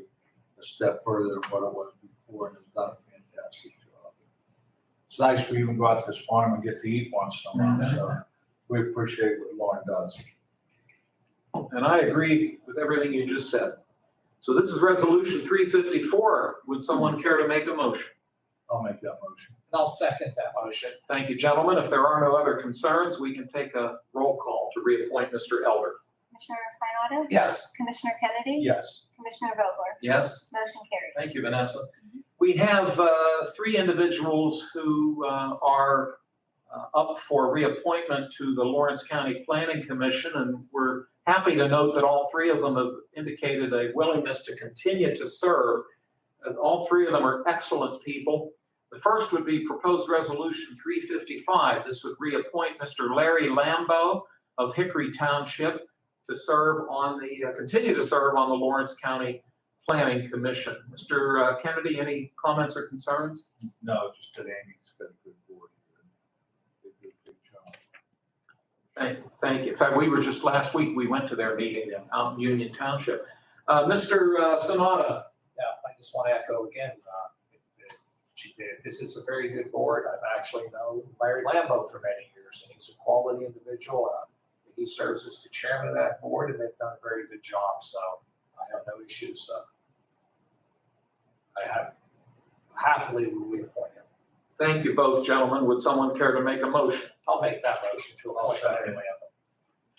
a step further than what it was before and has done a fantastic job. It's nice we even go out to this farm and get to eat once in a while, so we appreciate what Lauren does. And I agree with everything you just said. So this is Resolution 354. Would someone care to make a motion? I'll make that motion. And I'll second that motion. Thank you, gentlemen. If there are no other concerns, we can take a roll call to reappoint Mr. Elder. Commissioner Sinata? Yes. Commissioner Kennedy? Yes. Commissioner Vogler? Yes? Motion carries. Thank you, Vanessa. We have 3 individuals who are up for reappointment to the Lawrence County Planning Commission, and we're happy to note that all 3 of them have indicated a willingness to continue to serve. And all 3 of them are excellent people. The first would be Proposed Resolution 355. This would reappoint Mr. Larry Lambo of Hickory Township to serve on continue to serve on the Lawrence County Planning Commission. Mr. Kennedy, any comments or concerns? No, just that Amy's got a good board here. They did a good job. Thank you. In fact, we were just last week, we went to their meeting out in Union Township. Mr. Sonata. Yeah, I just want to echo again, this is a very good board. I've actually known Larry Lambo for many years, and he's a quality individual. He serves as the chairman of that board, and they've done a very good job, so I have no issues. I have happily reappoint him. Thank you both, gentlemen. Would someone care to make a motion? I'll make that motion to appoint Larry Lambo.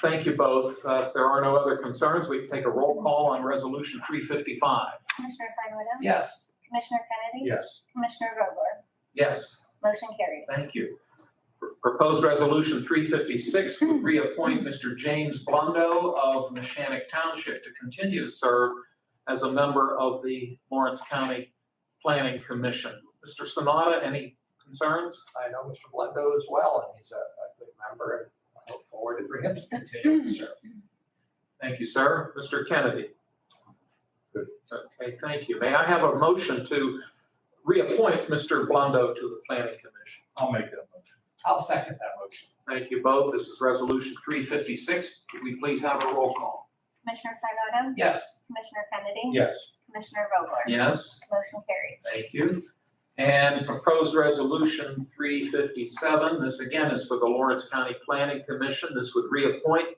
Thank you both. If there are no other concerns, we can take a roll call on Resolution 355. Commissioner Sinata? Yes. Commissioner Kennedy? Yes. Commissioner Vogler? Yes, Motion carries. thank you. Proposed Resolution 356 would reappoint Mr. James Blundo of Neshannock Township to continue to serve as a member of the Lawrence County Planning Commission. Mr. Sonata, any concerns? I know Mr. Blendo as well, and he's a good member, and I look forward to bring him to continue to serve. Thank you, sir. Mr. Kennedy? Good. Okay, thank you. May I have a motion to reappoint Mr. Blundo to the Planning Commission? I'll make that motion. I'll second that motion. Thank you both. This is Resolution 356. Could we please have a roll call? Commissioner Sinata? Yes. Commissioner Kennedy? Yes. Commissioner Vogler? Yes, Motion carries. thank you. And proposed Resolution 357, this again is for the Lawrence County Planning Commission. This would reappoint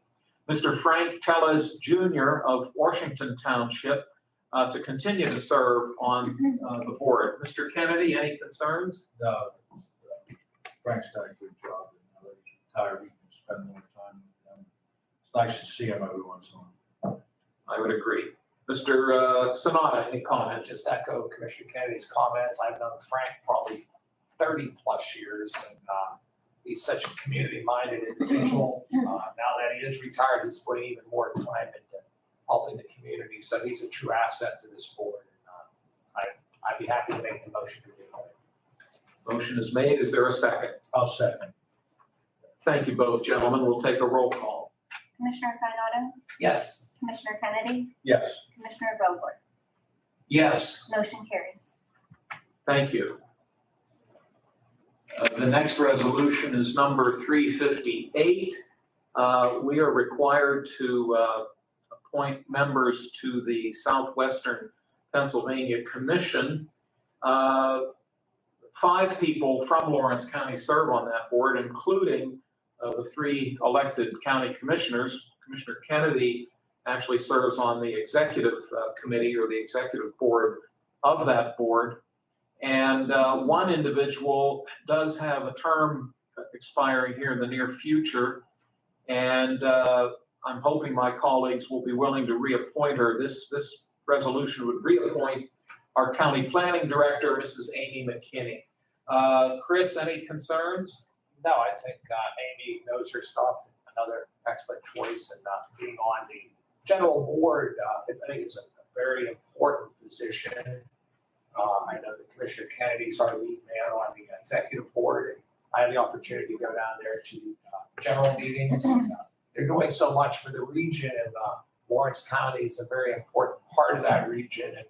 Mr. Frank Tellez Jr. of Washington Township to continue to serve on the board. Mr. Kennedy, any concerns? No, Frank's done a good job. Now that he's retired, we can spend more time with him. It's nice to see him every once in a while. I would agree. Mr. Sonata, any comments? Just echo Commissioner Kennedy's comments. I've known Frank probably 30 plus years, and he's such a community-minded individual. Now that he is retired, he's putting even more time into helping the community, so he's a true asset to this board. And I'd be happy to make the motion to reappoint him. Motion is made. Is there a second? I'll second. Thank you both, gentlemen. We'll take a roll call. Commissioner Sinata? Yes. Commissioner Kennedy? Yes. Commissioner Vogler? Yes, Motion carries. thank you. The next resolution is number 358. We are required to appoint members to the Southwestern Pennsylvania Commission. 5 people from Lawrence County serve on that board, including the 3 elected county commissioners. Commissioner Kennedy actually serves on the executive committee or the executive board of that board. And 1 individual does have a term expiring here in the near future. And I'm hoping my colleagues will be willing to reappoint her. This resolution would reappoint our county planning director, Mrs. Amy McKinney. Chris, any concerns? No, I think Amy knows her stuff. Another excellent choice, and being on the general board, I think it's a very important position. I know that Commissioner Kennedy's our lead man on the executive board, and I had the opportunity to go down there to general meetings. And, they're doing so much for the region, and Lawrence County is a very important part of that region, and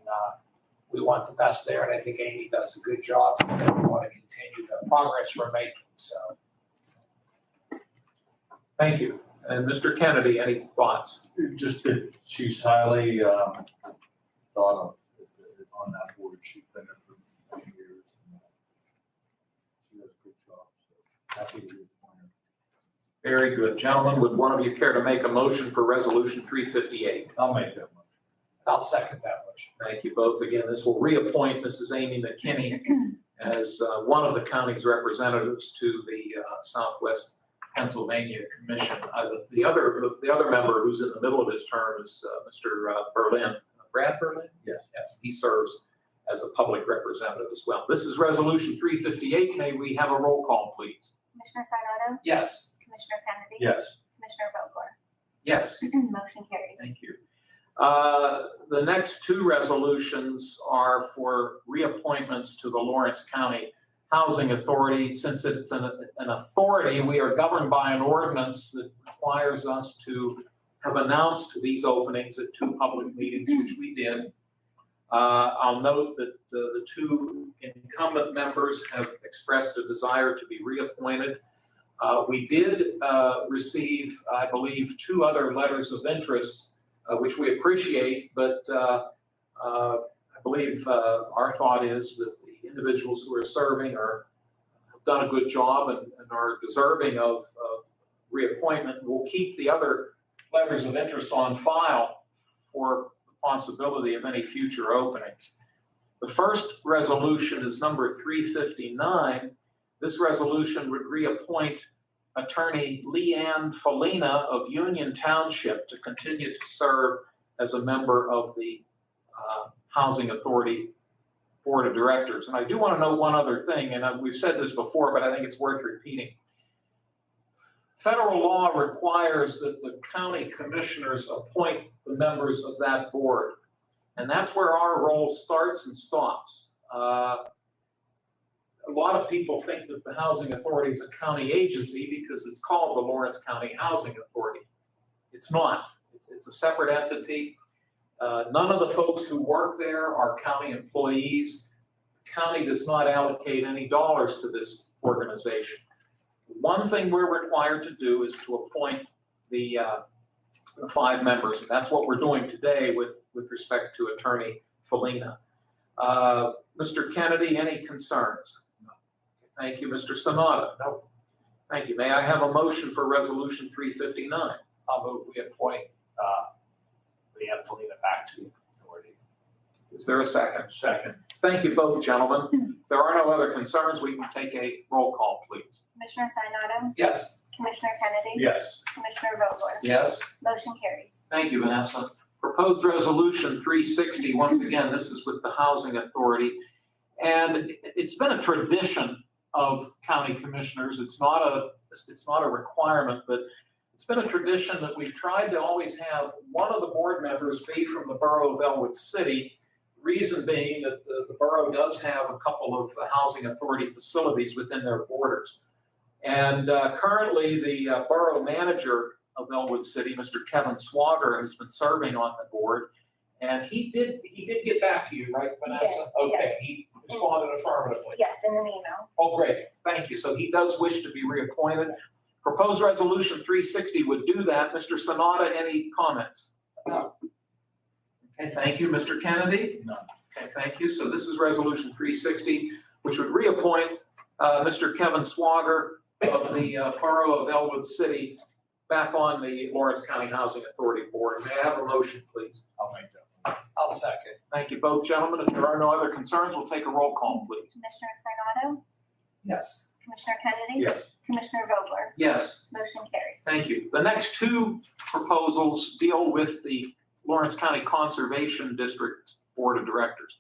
we want the best there, and I think Amy does a good job, and we want to continue the progress we're making, so. Thank you. And Mr. Kennedy, any thoughts? Just that she's highly thought of on that board. She's been there for many years. She does a good job, so happy to be appointed. Very good. Gentlemen, would one of you care to make a motion for Resolution 358? I'll make that motion. I'll second that motion. Thank you both. Again, this will reappoint Mrs. Amy McKinney as one of the county's representatives to the Southwest Pennsylvania Commission. The other member who's in the middle of his term is Mr. Berlin. Brad Berlin? Yes. Yes, he serves as a public representative as well. This is Resolution 358. May we have a roll call, please? Commissioner Sinata, Yes. Commissioner Kennedy. Yes. Commissioner Vogler. Yes. Motion carries. Thank you. The next two resolutions are for reappointments to the Lawrence County Housing Authority. Since it's an authority, we are governed by an ordinance that requires us to have announced these openings at two public meetings, which we did. I'll note that the two incumbent members have expressed a desire to be reappointed. We did receive, I believe, two other letters of interest, which we appreciate, but I believe our thought is that the individuals who are serving have done a good job and are deserving of reappointment. We'll keep the other letters of interest on file for the possibility of any future openings. The first resolution is number 359. This resolution would reappoint Attorney Leanne Felina of Union Township to continue to serve as a member of the Housing Authority Board of Directors. And I do want to note one other thing, and we've said this before, but I think it's worth repeating. Federal law requires that the county commissioners appoint the members of that board. And that's where our role starts and stops. A lot of people think that the Housing Authority is a county agency because it's called the Lawrence County Housing Authority. It's not. It's a separate entity. None of the folks who work there are county employees. The county does not allocate any dollars to this organization. One thing we're required to do is to appoint the 5 members, and that's what we're doing today with respect to Attorney Felina. Mr. Kennedy, any concerns? No. Thank you. Mr. Sanada? No. Thank you. May I have a motion for Resolution 359? I'll move we appoint Leanne Felina back to the authority. Is there a second? Second. Thank you both, gentlemen. If there are no other concerns, we can take a roll call, please. Commissioner Sinata, Yes. Commissioner Kennedy. Yes. Commissioner Vogler. Yes. Motion carries. Thank you, Vanessa. Proposed Resolution 360, once again, this is with the Housing Authority. And it's been a tradition of county commissioners. It's not a requirement, but it's been a tradition that we've tried to always have one of the board members be from the borough of Elwood City. Reason being that the borough does have a couple of Housing Authority facilities within their borders. And currently the borough manager of Elwood City, Mr. Kevin Swager, has been serving on the board. And he did get back to you, right, Vanessa? He did, Okay, yes. he responded affirmatively. Yes, in an email. Oh, great, thank you. So he does wish to be reappointed. Proposed Resolution 360 would do that. Mr. Sanada, any comments? No. Okay, thank you. Mr. Kennedy? None. Okay, thank you. So this is Resolution 360, which would reappoint Mr. Kevin Swager of the borough of Elwood City back on the Lawrence County Housing Authority Board. May I have a motion, please? I'll make that. I'll second. Thank you both, gentlemen. If there are no other concerns, we'll take a roll call, please. Commissioner Sinata, Yes. Commissioner Kennedy? Yes. Commissioner Vogler? Yes. Motion carries. Thank you. The next two proposals deal with the Lawrence County Conservation District Board of Directors.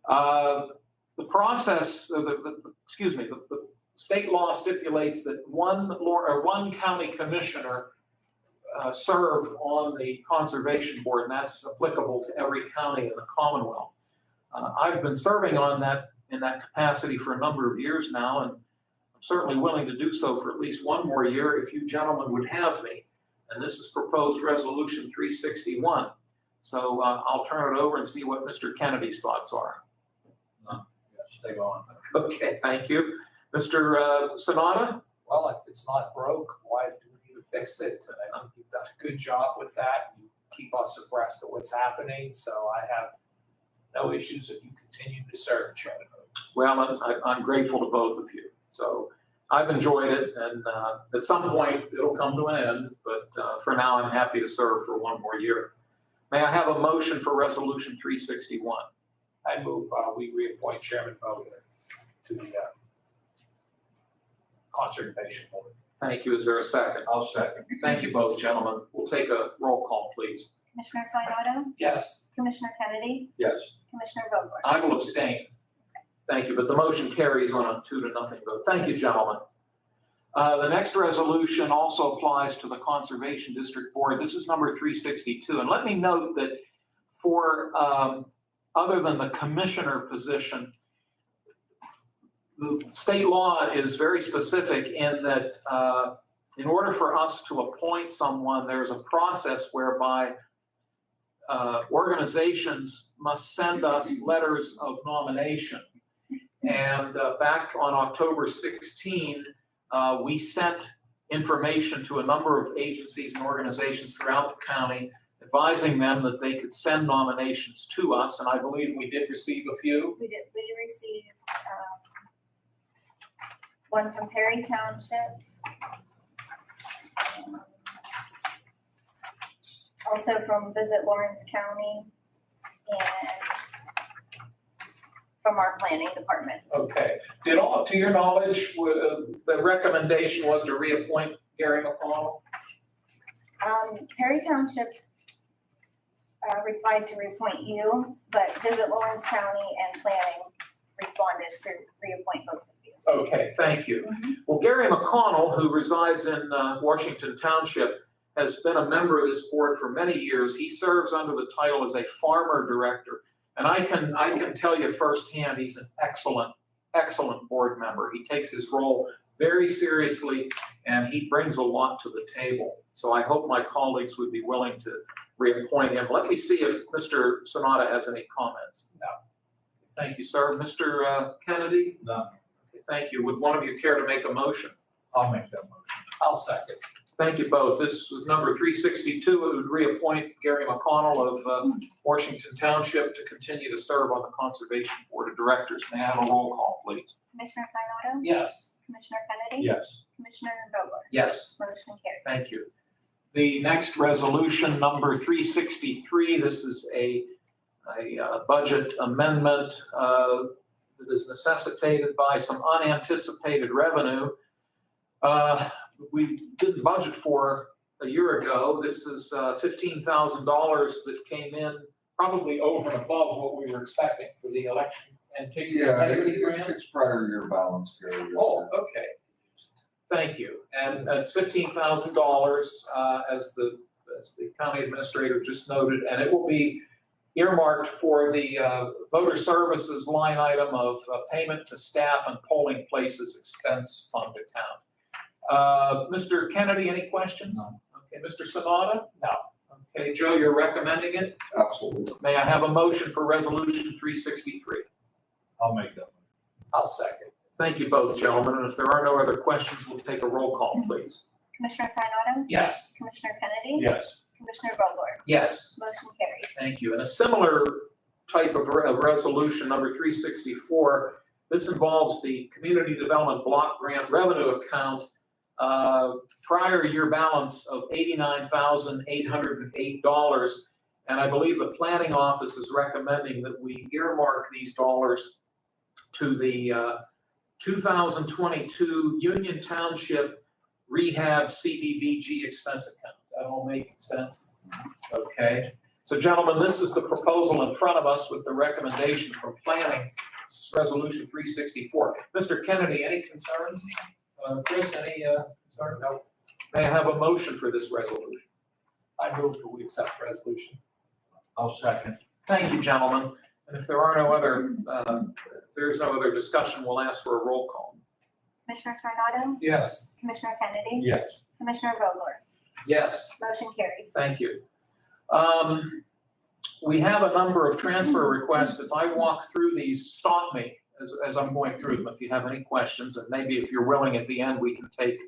The process, the state law stipulates that one county commissioner serve on the Conservation Board, and that's applicable to every county in the Commonwealth. I've been serving on that in that capacity for a number of years now, and I'm certainly willing to do so for at least one more year if you gentlemen would have me. And this is proposed resolution 361. So I'll turn it over and see what Mr. Kennedy's thoughts are. Yes, stay on. Okay, thank you. Mr. Sanada? Well, if it's not broke, why do we need to fix it? And I think you've done a good job with that. You keep us abreast of what's happening, so I have no issues if you continue to serve, Chairman. Well, I'm grateful to both of you. So I've enjoyed it, and at some point it'll come to an end, but for now I'm happy to serve for one more year. May I have a motion for resolution 361? I move we reappoint Chairman Vogler to the Conservation Board. Thank you. Is there a second? I'll second. Thank you both, gentlemen. We'll take a roll call, please. Commissioner Sinata? Yes. Commissioner Kennedy? Yes. Commissioner Vogler? I will abstain. Thank you, but the motion carries on a 2-0 vote. Thank you, gentlemen. The next resolution also applies to the Conservation District Board. This is number 362. And let me note that for other than the commissioner position, the state law is very specific in that in order for us to appoint someone, there's a process whereby organizations must send us letters of nomination. And back on October 16, we sent information to a number of agencies and organizations throughout the county, advising them that they could send nominations to us. And I believe we did receive a few. We did. We received one from Perry Township. Also from Visit Lawrence County and from our planning department. Okay. Did all, to your knowledge, the recommendation was to reappoint Gary McConnell? Perry Township replied to reappoint you, but Visit Lawrence County and planning responded to reappoint both of you. Okay, thank you. Well, Gary McConnell, who resides in Washington Township, has been a member of this board for many years. He serves under the title as a farmer director. And I can tell you firsthand, he's an excellent board member. He takes his role very seriously and he brings a lot to the table. So I hope my colleagues would be willing to reappoint him. Let me see if Mr. Sanada has any comments. No. Thank you, sir. Mr. Kennedy? No. Okay, thank you. Would one of you care to make a motion? I'll make that motion. I'll second. Thank you both. This was number 362. It would reappoint Gary McConnell of Washington Township to continue to serve on the Conservation Board of Directors. May I have a roll call, please? Commissioner Sinata? Yes. Commissioner Kennedy? Yes. Commissioner Vogler? Yes. Motion carries. Thank you. The next resolution, number 363, this is a budget amendment that is necessitated by some unanticipated revenue. We didn't budget for a year ago. This is $15,000 that came in probably over and above what we were expecting for the election integrity grant. It's prior year balance carry. Oh, okay. Thank you. And it's $15,000 as the county administrator just noted, and it will be earmarked for the voter services line item of payment to staff and polling places expense fund account. Mr. Kennedy, any questions? No. Okay, Mr. Sanada? No. Okay, Joe, you're recommending it? Absolutely. May I have a motion for resolution 363? I'll make that motion. I'll second. Thank you both, gentlemen. And if there are no other questions, we'll take a roll call, please. Commissioner Sinata? Yes. Commissioner Kennedy? Yes. Commissioner Vogler? Yes. Motion carries. Thank you. And a similar type of resolution, number 364, this involves the Community Development Block Grant Revenue Account, prior year balance of $89,808. And I believe the planning office is recommending that we earmark these dollars to the 2022 Union Township Rehab CDBG expense account. Is that all making sense? Okay. So gentlemen, this is the proposal in front of us with the recommendation from planning. This is resolution 364. Mr. Kennedy, any concerns? Chris, any concern? No. May I have a motion for this resolution? I move that we accept the resolution. I'll second. Thank you, gentlemen. And if there are no other, if there's no other discussion, we'll ask for a roll call. Commissioner Sarnado, Yes. Commissioner Kennedy, Yes. Commissioner Vogler, Yes. motion carries. Thank you. We have a number of transfer requests. If I walk through these, stop me as I'm going through them if you have any questions, and maybe if you're willing at the end, we can take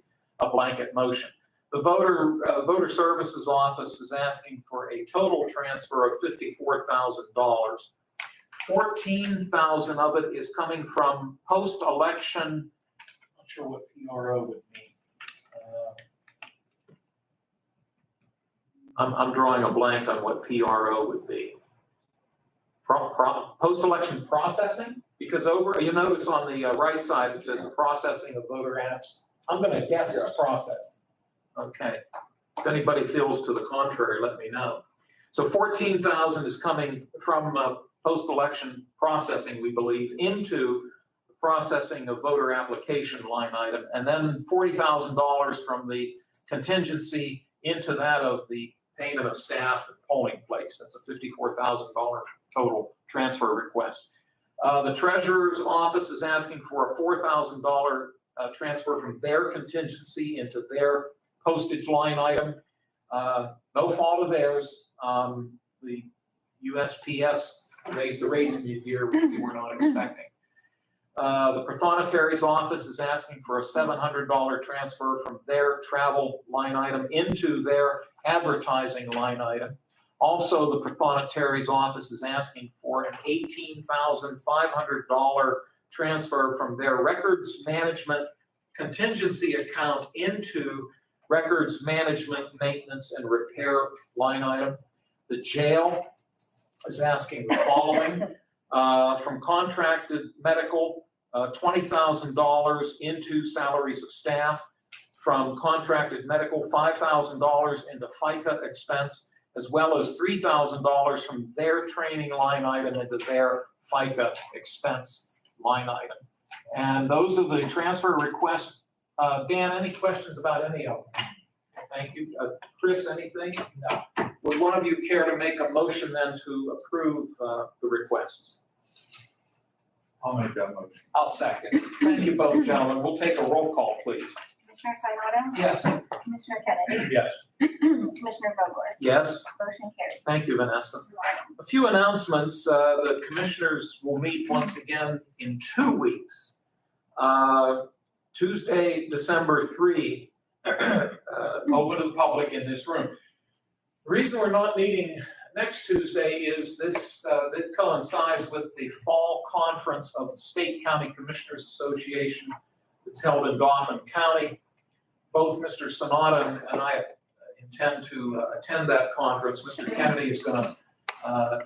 a blanket motion. The Voter Services Office is asking for a total transfer of $54,000. 14,000 of it is coming from post-election, not sure what PRO would mean. I'm drawing a blank on what PRO would be. Post-election processing? Because you notice on the right side, it says the processing of voter apps. I'm gonna guess it's processing. Okay. If anybody feels to the contrary, let me know. So 14,000 is coming from post-election processing, we believe, into the processing of voter application line item, and then $40,000 from the contingency into that of the payment of staff and polling place. That's a $54,000 total transfer request. The treasurer's office is asking for a $4,000 transfer from their contingency into their postage line item. No fault of theirs. The USPS raised the rates mid-year, which we were not expecting. The Prothonotari's office is asking for a $700 transfer from their travel line item into their advertising line item. Also, the Prothonotari's office is asking for an $18,500 transfer from their records management contingency account into records management, maintenance, and repair line item. The jail is asking the following. From contracted medical, $20,000 into salaries of staff. From contracted medical, $5,000 into FICA expense, as well as $3,000 from their training line item into their FICA expense line item. And those are the transfer requests. Dan, any questions about any of them? Thank you. Chris, anything? No. Would one of you care to make a motion then to approve the requests? I'll make that motion. I'll second. Thank you both, gentlemen. We'll take a roll call, please. Commissioner Sarnado, Yes. Commissioner Kennedy, Yes. Commissioner Vogler, Yes? motion carries. Thank you, Vanessa. A few announcements. The commissioners will meet once again in 2 weeks. Tuesday, December 3, open to the public in this room. The reason we're not meeting next Tuesday is this, that coincides with the fall conference of the State County Commissioners Association that's held in Dauphin County. Both Mr. Sonata and I intend to attend that conference. Mr. Kennedy is going to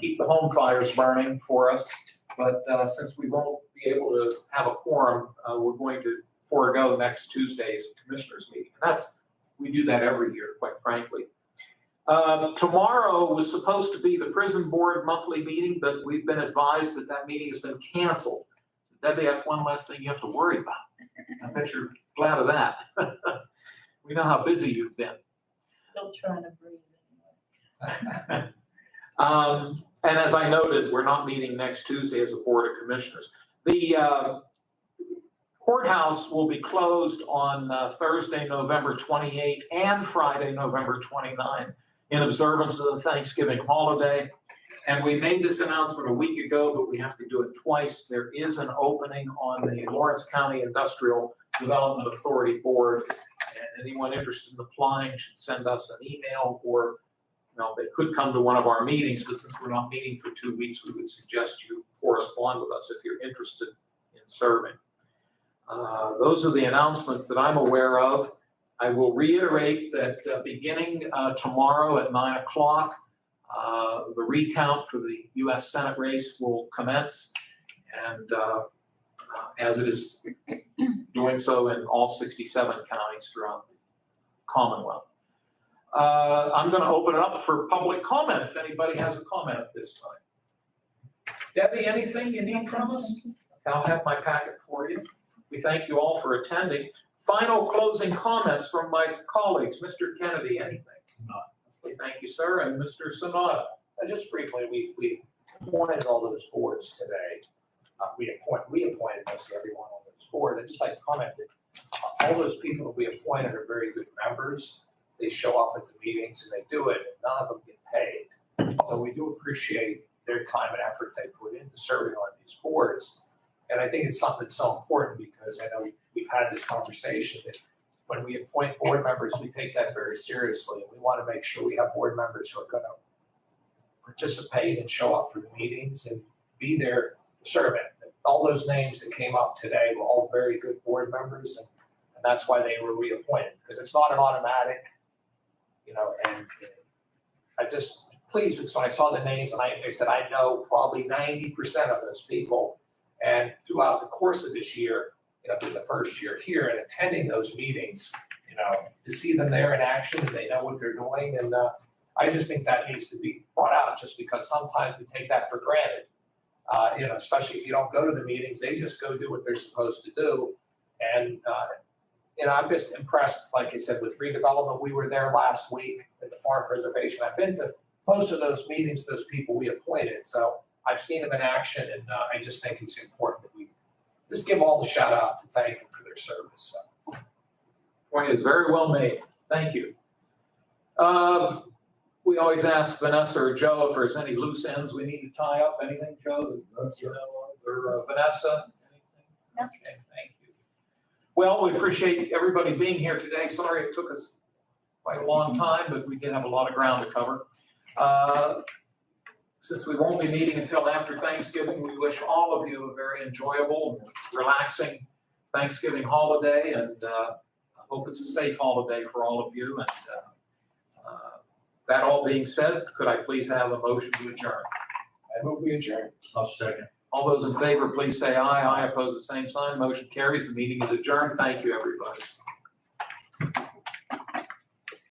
keep the home fires burning for us, but since we won't be able to have a quorum, we're going to forego next Tuesday's commissioners meeting. And we do that every year, quite frankly. Tomorrow was supposed to be the prison board monthly meeting, but we've been advised that that meeting has been canceled. Debbie, that's one less thing you have to worry about. I bet you're glad of that. We know how busy you've been. Still trying to breathe anyway. And as I noted, we're not meeting next Tuesday as a Board of Commissioners. The courthouse will be closed on Thursday, November 28 and Friday, November 29 in observance of the Thanksgiving holiday. And we made this announcement a week ago, but we have to do it twice. There is an opening on the Lawrence County Industrial Development Authority Board. And anyone interested in applying should send us an email, or they could come to one of our meetings, but since we're not meeting for 2 weeks, we would suggest you correspond with us if you're interested in serving. Those are the announcements that I'm aware of. I will reiterate that beginning tomorrow at 9 o'clock, the recount for the U.S. Senate race will commence. And as it is doing so in all 67 counties throughout the Commonwealth. I'm going to open it up for public comment if anybody has a comment at this time. Debbie, anything you need from us? I'll have my packet for you. We thank you all for attending. Final closing comments from my colleagues. Mr. Kennedy, anything? None. Okay, thank you, sir. And Mr. Sonata? Just briefly, we appointed all those boards today. We appointed mostly everyone on those boards. I'd just like to comment that all those people that we appointed are very good members. They show up at the meetings and they do it, and none of them get paid. So we do appreciate their time and effort they put into serving on these boards. And I think it's something that's so important because I know we've had this conversation that when we appoint board members, we take that very seriously. We want to make sure we have board members who are going to participate and show up for the meetings and be there to serve it. All those names that came up today were all very good board members, and that's why they were reappointed, because it's not an automatic, and I just pleased because when I saw the names and I said, I know probably 90% of those people. And throughout the course of this year, through the first year here and attending those meetings, to see them there in action and they know what they're doing. And I just think that needs to be brought out just because sometimes we take that for granted. Especially if you don't go to the meetings, they just go do what they're supposed to do. And, I'm just impressed, like I said, with redevelopment. We were there last week at the farm preservation. I've been to most of those meetings, those people we appointed. So I've seen them in action, and I just think it's important that we just give all the shout out to thank them for their service. So. Point is very well made. Thank you. We always ask Vanessa or Joe if there's any loose ends we need to tie up. Anything, Joe? Or Vanessa? Anything? No. Okay, thank you. Well, we appreciate everybody being here today. Sorry it took us quite a long time, but we did have a lot of ground to cover. Since we won't be meeting until after Thanksgiving, we wish all of you a very enjoyable, relaxing Thanksgiving holiday, and I hope it's a safe holiday for all of you. And that all being said, could I please have a motion to adjourn? I move we adjourn. I'll second. All those in favor, please say aye. Aye, oppose the same sign. Motion carries. The meeting is adjourned. Thank you, everybody.